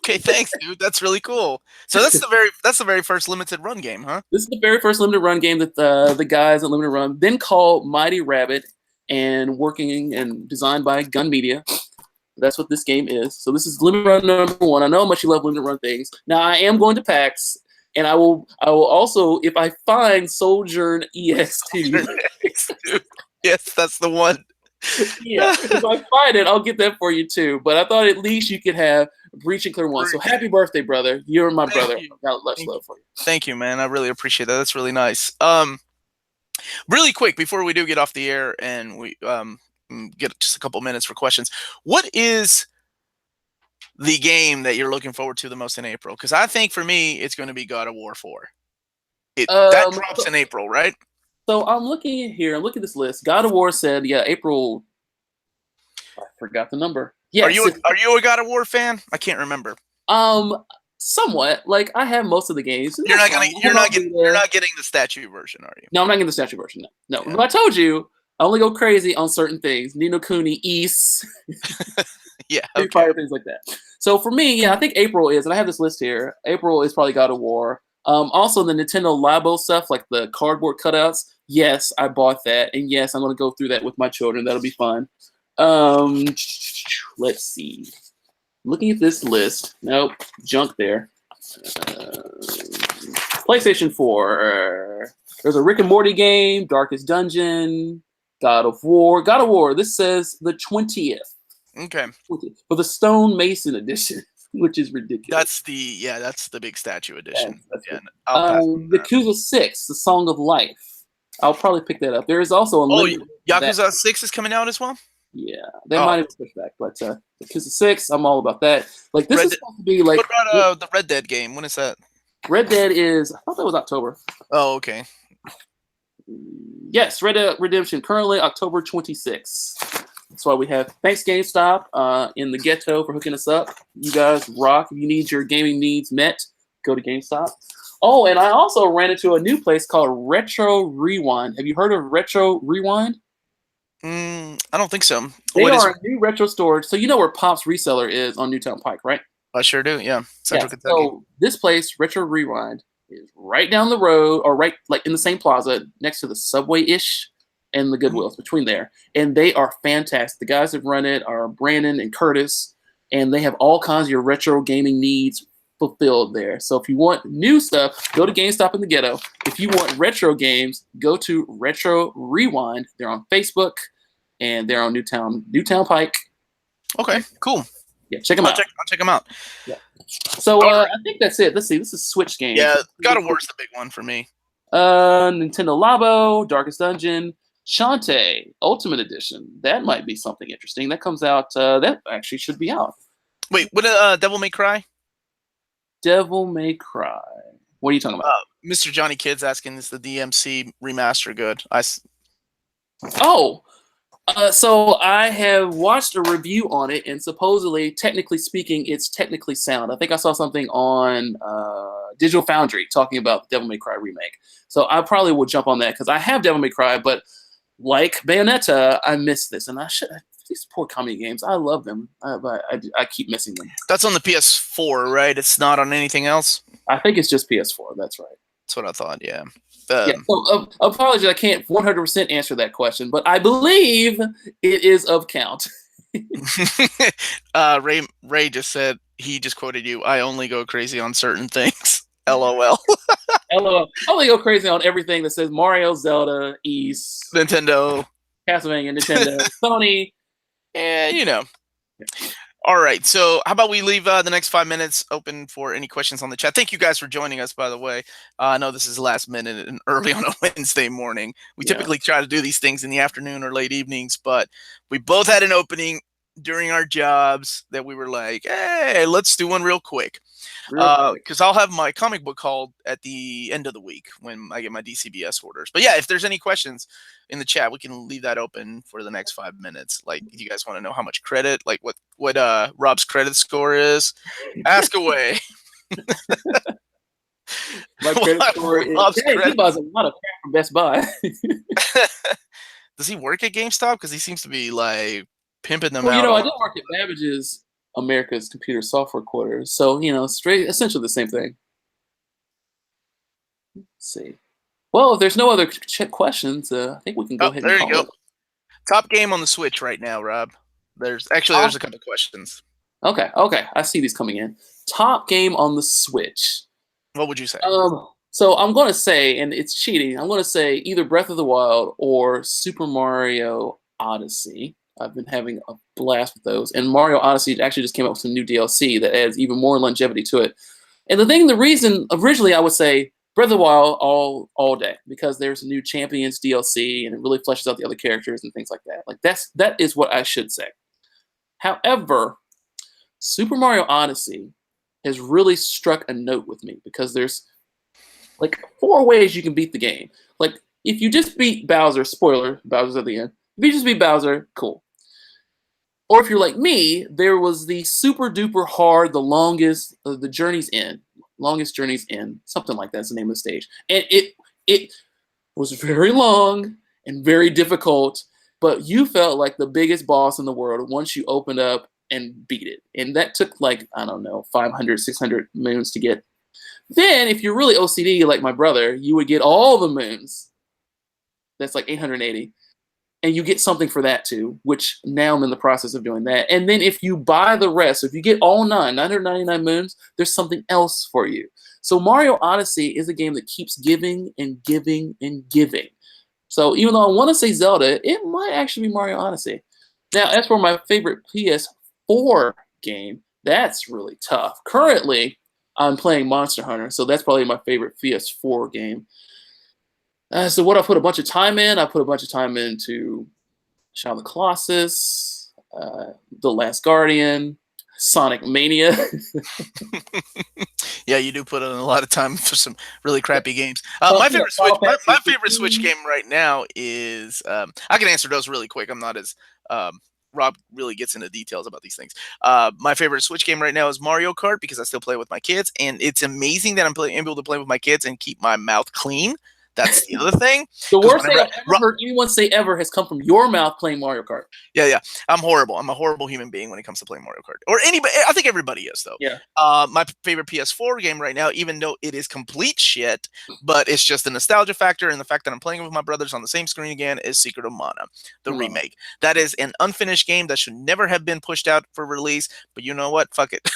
Okay, thanks, dude. That's really cool. So that's the very first limited run game, huh? this is the very first limited run game that the guys at Limited Run, then called Mighty Rabbit, and working and designed by Gun Media. That's what this game is. So this is Limited Run #1. I know how much you love Limited Run things. Now I am going to PAX, and I will also, if I find Sojourn EX2. Yes, that's the one. Yeah, if I find it, I'll get that for you too. But I thought at least you could have Breach and Clear 1. So happy birthday, brother. You're my brother. You. Got much love for you. Thank you, man. I really appreciate that. That's really nice. Really quick before we do get off the air and we get just a couple minutes for questions. What is the game that you're looking forward to the most in April? Because I think for me, it's going to be God of War 4. That drops in April, right? So I'm looking here. Look at this list. God of War said, yeah, April. I forgot the number. Yes, are you a God of War fan? I can't remember. Somewhat. Like I have most of the games. You're not getting the statue version, are you? No, I'm not getting the statue version. No. Yeah. But I told you, I only go crazy on certain things. Ninokuni, East. Yeah. Okay. Fire, things like that. So for me, yeah, I think April is, and I have this list here. April is probably God of War. Also the Nintendo Labo stuff, like the cardboard cutouts. Yes, I bought that, and yes, I'm going to go through that with my children. That'll be fun. Let's see. Looking at this list. Nope, junk there. PlayStation 4. There's a Rick and Morty game, Darkest Dungeon, God of War. God of War, this says the 20th. Okay. For the Stone Mason edition, which is ridiculous. That's the big statue edition. Yeah, Yakuza 6, The Song of Life. I'll probably pick that up. There is also a Yakuza 6 is coming out as well? Yeah, they might have pushed back, but Yakuza 6, I'm all about that. Like this is supposed to be like. What about the Red Dead game? When is that? Red Dead is, I thought that was October. Oh, okay. Yes, Red Dead Redemption, currently October 26th. That's why we have thanks GameStop in the ghetto for hooking us up. You guys rock. If you need your gaming needs met, go to GameStop. Oh, and I also ran into a new place called Retro Rewind. Have you heard of Retro Rewind? I don't think so. They are a new retro store. So you know where Pop's Reseller is on Newtown Pike, right? I sure do, yeah. Central Kentucky. So this place, Retro Rewind, is right down the road, or right like in the same plaza next to the Subway-ish and the Goodwill's, between there. And they are fantastic. The guys that run it are Brandon and Curtis, and they have all kinds of your retro gaming needs fulfilled there. So if you want new stuff, go to GameStop in the ghetto. If you want retro games, go to Retro Rewind. They're on Facebook, and they're on Newtown Pike. Okay, cool. Yeah, check them out. I'll check them out. Yeah. So I think that's it. Let's see. This is Switch games. Yeah, God of War's the big one for me. Nintendo Labo, Darkest Dungeon, Shantae Ultimate Edition. That might be something interesting. That comes out. That actually should be out. Wait, what? Devil May Cry? Devil May Cry. What are you talking about? Mr. Johnny Kid's asking, is the DMC remaster good? So I have watched a review on it, and supposedly, technically speaking, it's technically sound. I think I saw something on Digital Foundry talking about the Devil May Cry remake. So I probably will jump on that because I have Devil May Cry, but like Bayonetta, I miss this, and I should. These poor comedy games, I love them, but I keep missing them. That's on the PS4, right? It's not on anything else? I think it's just PS4. That's right. That's what I thought, yeah. So apologies, I can't 100% answer that question, but I believe it is of count. Ray just said, he just quoted you, I only go crazy on certain things. LOL. LOL. I only go crazy on everything that says Mario, Zelda, East, Nintendo, Castlevania, Nintendo, Sony. Yeah, you know. Yeah. All right, so how about we leave the next 5 minutes open for any questions on the chat. Thank you guys for joining us, by the way. I know this is last minute and early on a Wednesday morning. We typically try to do these things in the afternoon or late evenings, but we both had an opening during our jobs that we were like, hey, let's do one real quick. Because I'll have my comic book hauled at the end of the week when I get my DCBS orders. But yeah, if there's any questions in the chat, we can leave that open for the next 5 minutes. Like, if you guys want to know how much credit, like what Rob's credit score is, ask away. My credit score is he buys a lot of crap from Best Buy. Does he work at GameStop? Because he seems to be like pimping them Well, out I all. did work at Babbage's America's Computer Software Quarters, so straight essentially the same thing. Let's see. Well, if there's no other questions, I think we can go Oh, ahead and there you call go. it. Top game on the Switch right now, Rob. There's a couple questions. Okay, I see these coming in. Top game on the Switch. What would you say? So I'm going to say, and it's cheating, I'm going to say either Breath of the Wild or Super Mario Odyssey. I've been having a blast with those. And Mario Odyssey actually just came out with some new DLC that adds even more longevity to it. And the reason, originally I would say Breath of the Wild all day, because there's a new Champions DLC and it really fleshes out the other characters and things like that. Like that is what I should say. However, Super Mario Odyssey has really struck a note with me because there's like 4 ways you can beat the game. Like if you just beat Bowser, spoiler, Bowser's at the end. If you just beat Bowser, cool. Or if you're like me, there was the super duper hard, the longest, the Journey's End, longest Journey's End, something like that's the name of the stage, and it was very long and very difficult, but you felt like the biggest boss in the world once you opened up and beat it, and that took like I don't know 500, 600 moons to get. Then if you're really OCD like my brother, you would get all the moons. That's like 880. And you get something for that too, which now I'm in the process of doing that. And then if you buy the rest, if you get all 999 moons, there's something else for you. So Mario Odyssey is a game that keeps giving and giving and giving. So even though I want to say Zelda, it might actually be Mario Odyssey. Now, as for my favorite PS4 game, that's really tough. Currently, I'm playing Monster Hunter, so that's probably my favorite PS4 game. So what I put a bunch of time in, I put a bunch of time into Shadow of the Colossus, The Last Guardian, Sonic Mania. Yeah, you do put in a lot of time for some really crappy games. Oh, My favorite Switch game right now is I can answer those really quick. I'm not as Rob really gets into details about these things. My favorite Switch game right now is Mario Kart because I still play with my kids, and it's amazing that I'm able to play with my kids and keep my mouth clean. That's the other thing. The worst thing I've ever heard anyone say ever has come from your mouth playing Mario Kart. Yeah. I'm horrible. I'm a horrible human being when it comes to playing Mario Kart. Or anybody. I think everybody is, though. Yeah. My favorite PS4 game right now, even though it is complete shit, but it's just a nostalgia factor, and the fact that I'm playing with my brothers on the same screen again is Secret of Mana, the remake. That is an unfinished game that should never have been pushed out for release, but you know what? Fuck it.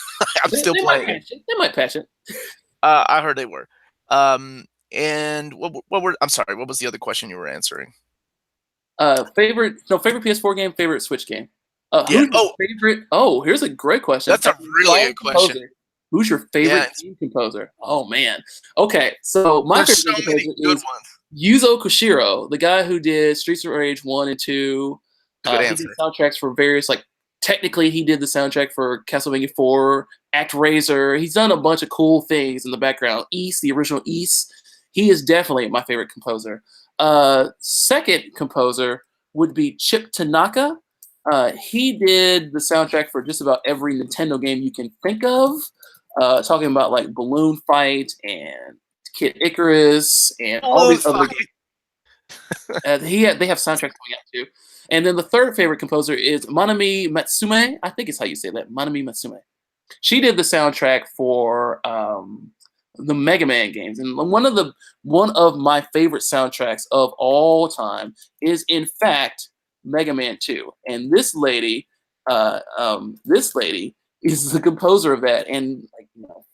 I'm still playing it. They might patch it. I heard they were. And what were? I'm sorry. What was the other question you were answering? Favorite PS4 game, favorite Switch game. Yeah. Favorite? Oh, here's a great question. That's a really good question. Who's your favorite game composer? Oh man. Okay, so my favorite composer is Yuzo Koshiro, the guy who did Streets of Rage 1 and 2. He did soundtracks for various technically he did the soundtrack for Castlevania 4, ActRaiser. He's done a bunch of cool things in the background. East, the original East. He is definitely my favorite composer. Second composer would be Chip Tanaka. He did the soundtrack for just about every Nintendo game you can think of. Talking about like Balloon Fight and Kid Icarus and all these other games. They have soundtracks coming out too. And then the third favorite composer is Manami Matsume. I think it's how you say that, Manami Matsume. She did the soundtrack for the Mega Man games, and one of my favorite soundtracks of all time is in fact Mega Man 2. And this lady is the composer of that, and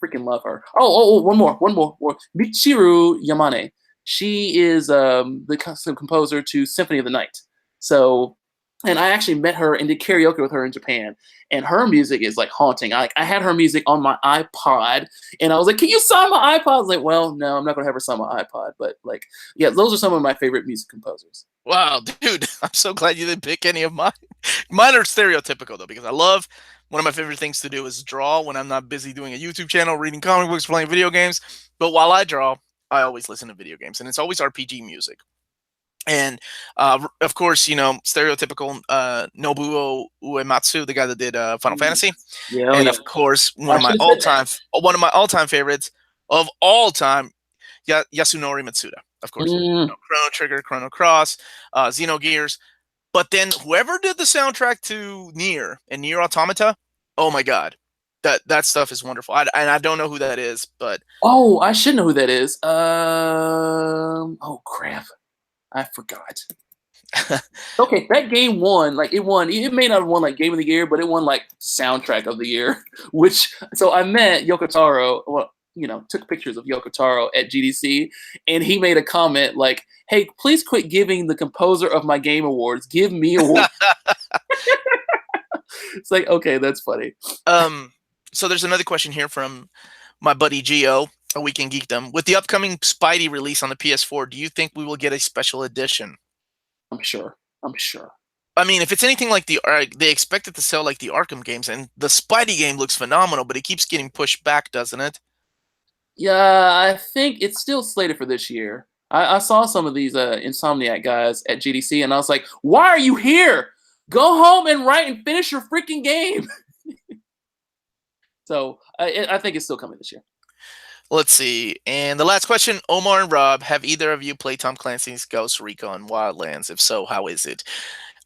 freaking love her. One more. Michiru Yamane. She is the custom composer to Symphony of the Night. So, and I actually met her and did karaoke with her in Japan. And her music is like haunting. I had her music on my iPod, and I was like, "Can you sign my iPod?" I was like, "Well, no, I'm not gonna have her sign my iPod." But yeah, those are some of my favorite music composers. Wow, dude, I'm so glad you didn't pick any of mine. Mine are stereotypical though, because I love one of my favorite things to do is draw when I'm not busy doing a YouTube channel, reading comic books, playing video games. But while I draw, I always listen to video games, and it's always RPG music. And of course, stereotypical Nobuo Uematsu, the guy that did Final Fantasy. Yeah, and of course, one of my all-time favorites of all time, Yasunori Mitsuda. Of course, Chrono Trigger, Chrono Cross, Xenogears. But then whoever did the soundtrack to Nier and Nier Automata, oh my god, that stuff is wonderful. And I don't know who that is, but Oh, I should know who that is. Oh crap, I forgot. Okay, that game won. Like it won. It may not have won like Game of the Year, but it won like Soundtrack of the Year. Which so I met Yoko Taro. Well, took pictures of Yoko Taro at GDC, and he made a comment like, "Hey, please quit giving the composer of my game awards. Give me awards." It's like, okay, that's funny. So there's another question here from my buddy Gio, A Week in Geekdom. With the upcoming Spidey release on the PS4, do you think we will get a special edition? I'm sure. I mean, if it's anything like they expect it to sell like the Arkham games, and the Spidey game looks phenomenal, but it keeps getting pushed back, doesn't it? Yeah, I think it's still slated for this year. I saw some of these Insomniac guys at GDC, and I was like, "Why are you here? Go home and write and finish your freaking game." So I think it's still coming this year. Let's see. And the last question, Omar and Rob, have either of you played Tom Clancy's Ghost Recon Wildlands? If so, how is it?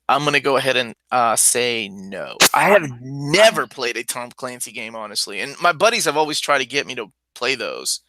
I'm going to go ahead and say no. I have never played a Tom Clancy game, honestly. And my buddies have always tried to get me to play those.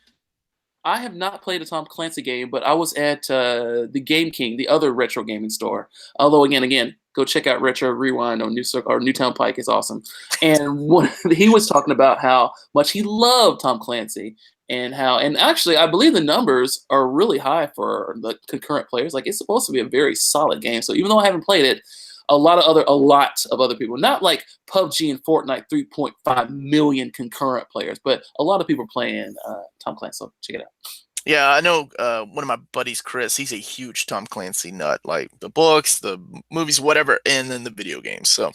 I have not played a Tom Clancy game, but I was at the Game King, the other retro gaming store. Although, again, go check out Retro Rewind on Newtown Pike. It's awesome. And he was talking about how much he loved Tom Clancy and actually, I believe the numbers are really high for the concurrent players. Like, it's supposed to be a very solid game. So even though I haven't played it, a lot of other people, not like PUBG and Fortnite, 3.5 million concurrent players, but a lot of people playing Tom Clancy. So check it out. Yeah, I know one of my buddies, Chris, he's a huge Tom Clancy nut, like the books, the movies, whatever, and then the video games. So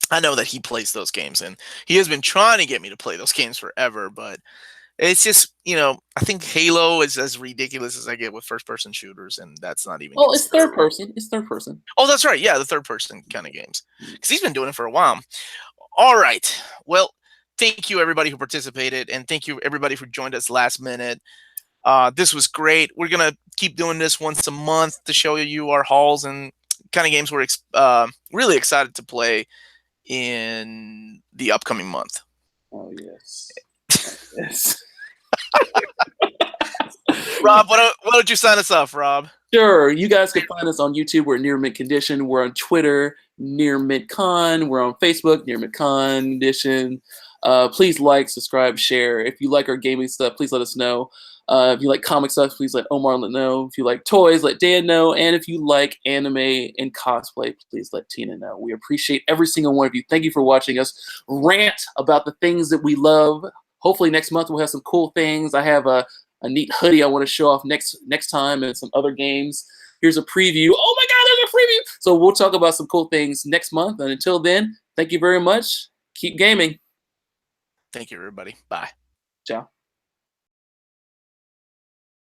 I know that he plays those games, and he has been trying to get me to play those games forever, but it's just, I think Halo is as ridiculous as I get with first-person shooters, and that's not even. Oh, it's third person. It's third person. Oh, that's right. Yeah, the third-person kind of games. Because he's been doing it for a while. All right. Well, thank you, everybody who participated, and thank you, everybody who joined us last minute. This was great. We're going to keep doing this once a month to show you our hauls and kind of games we're really excited to play in the upcoming month. Oh, yes. Yes. Rob, why don't you sign us off, Rob? Sure. You guys can find us on YouTube. We're Near Mint Condition. We're on Twitter, Near Mint Con. We're on Facebook, Near Mint Condition. Please like, subscribe, share. If you like our gaming stuff, please let us know. If you like comic stuff, please let Omar know. If you like toys, let Dan know. And if you like anime and cosplay, please let Tina know. We appreciate every single one of you. Thank you for watching us rant about the things that we love. Hopefully next month we'll have some cool things. I have a neat hoodie I want to show off next time and some other games. Here's a preview. Oh my God, there's a preview. So we'll talk about some cool things next month. And until then, thank you very much. Keep gaming. Thank you, everybody. Bye. Ciao.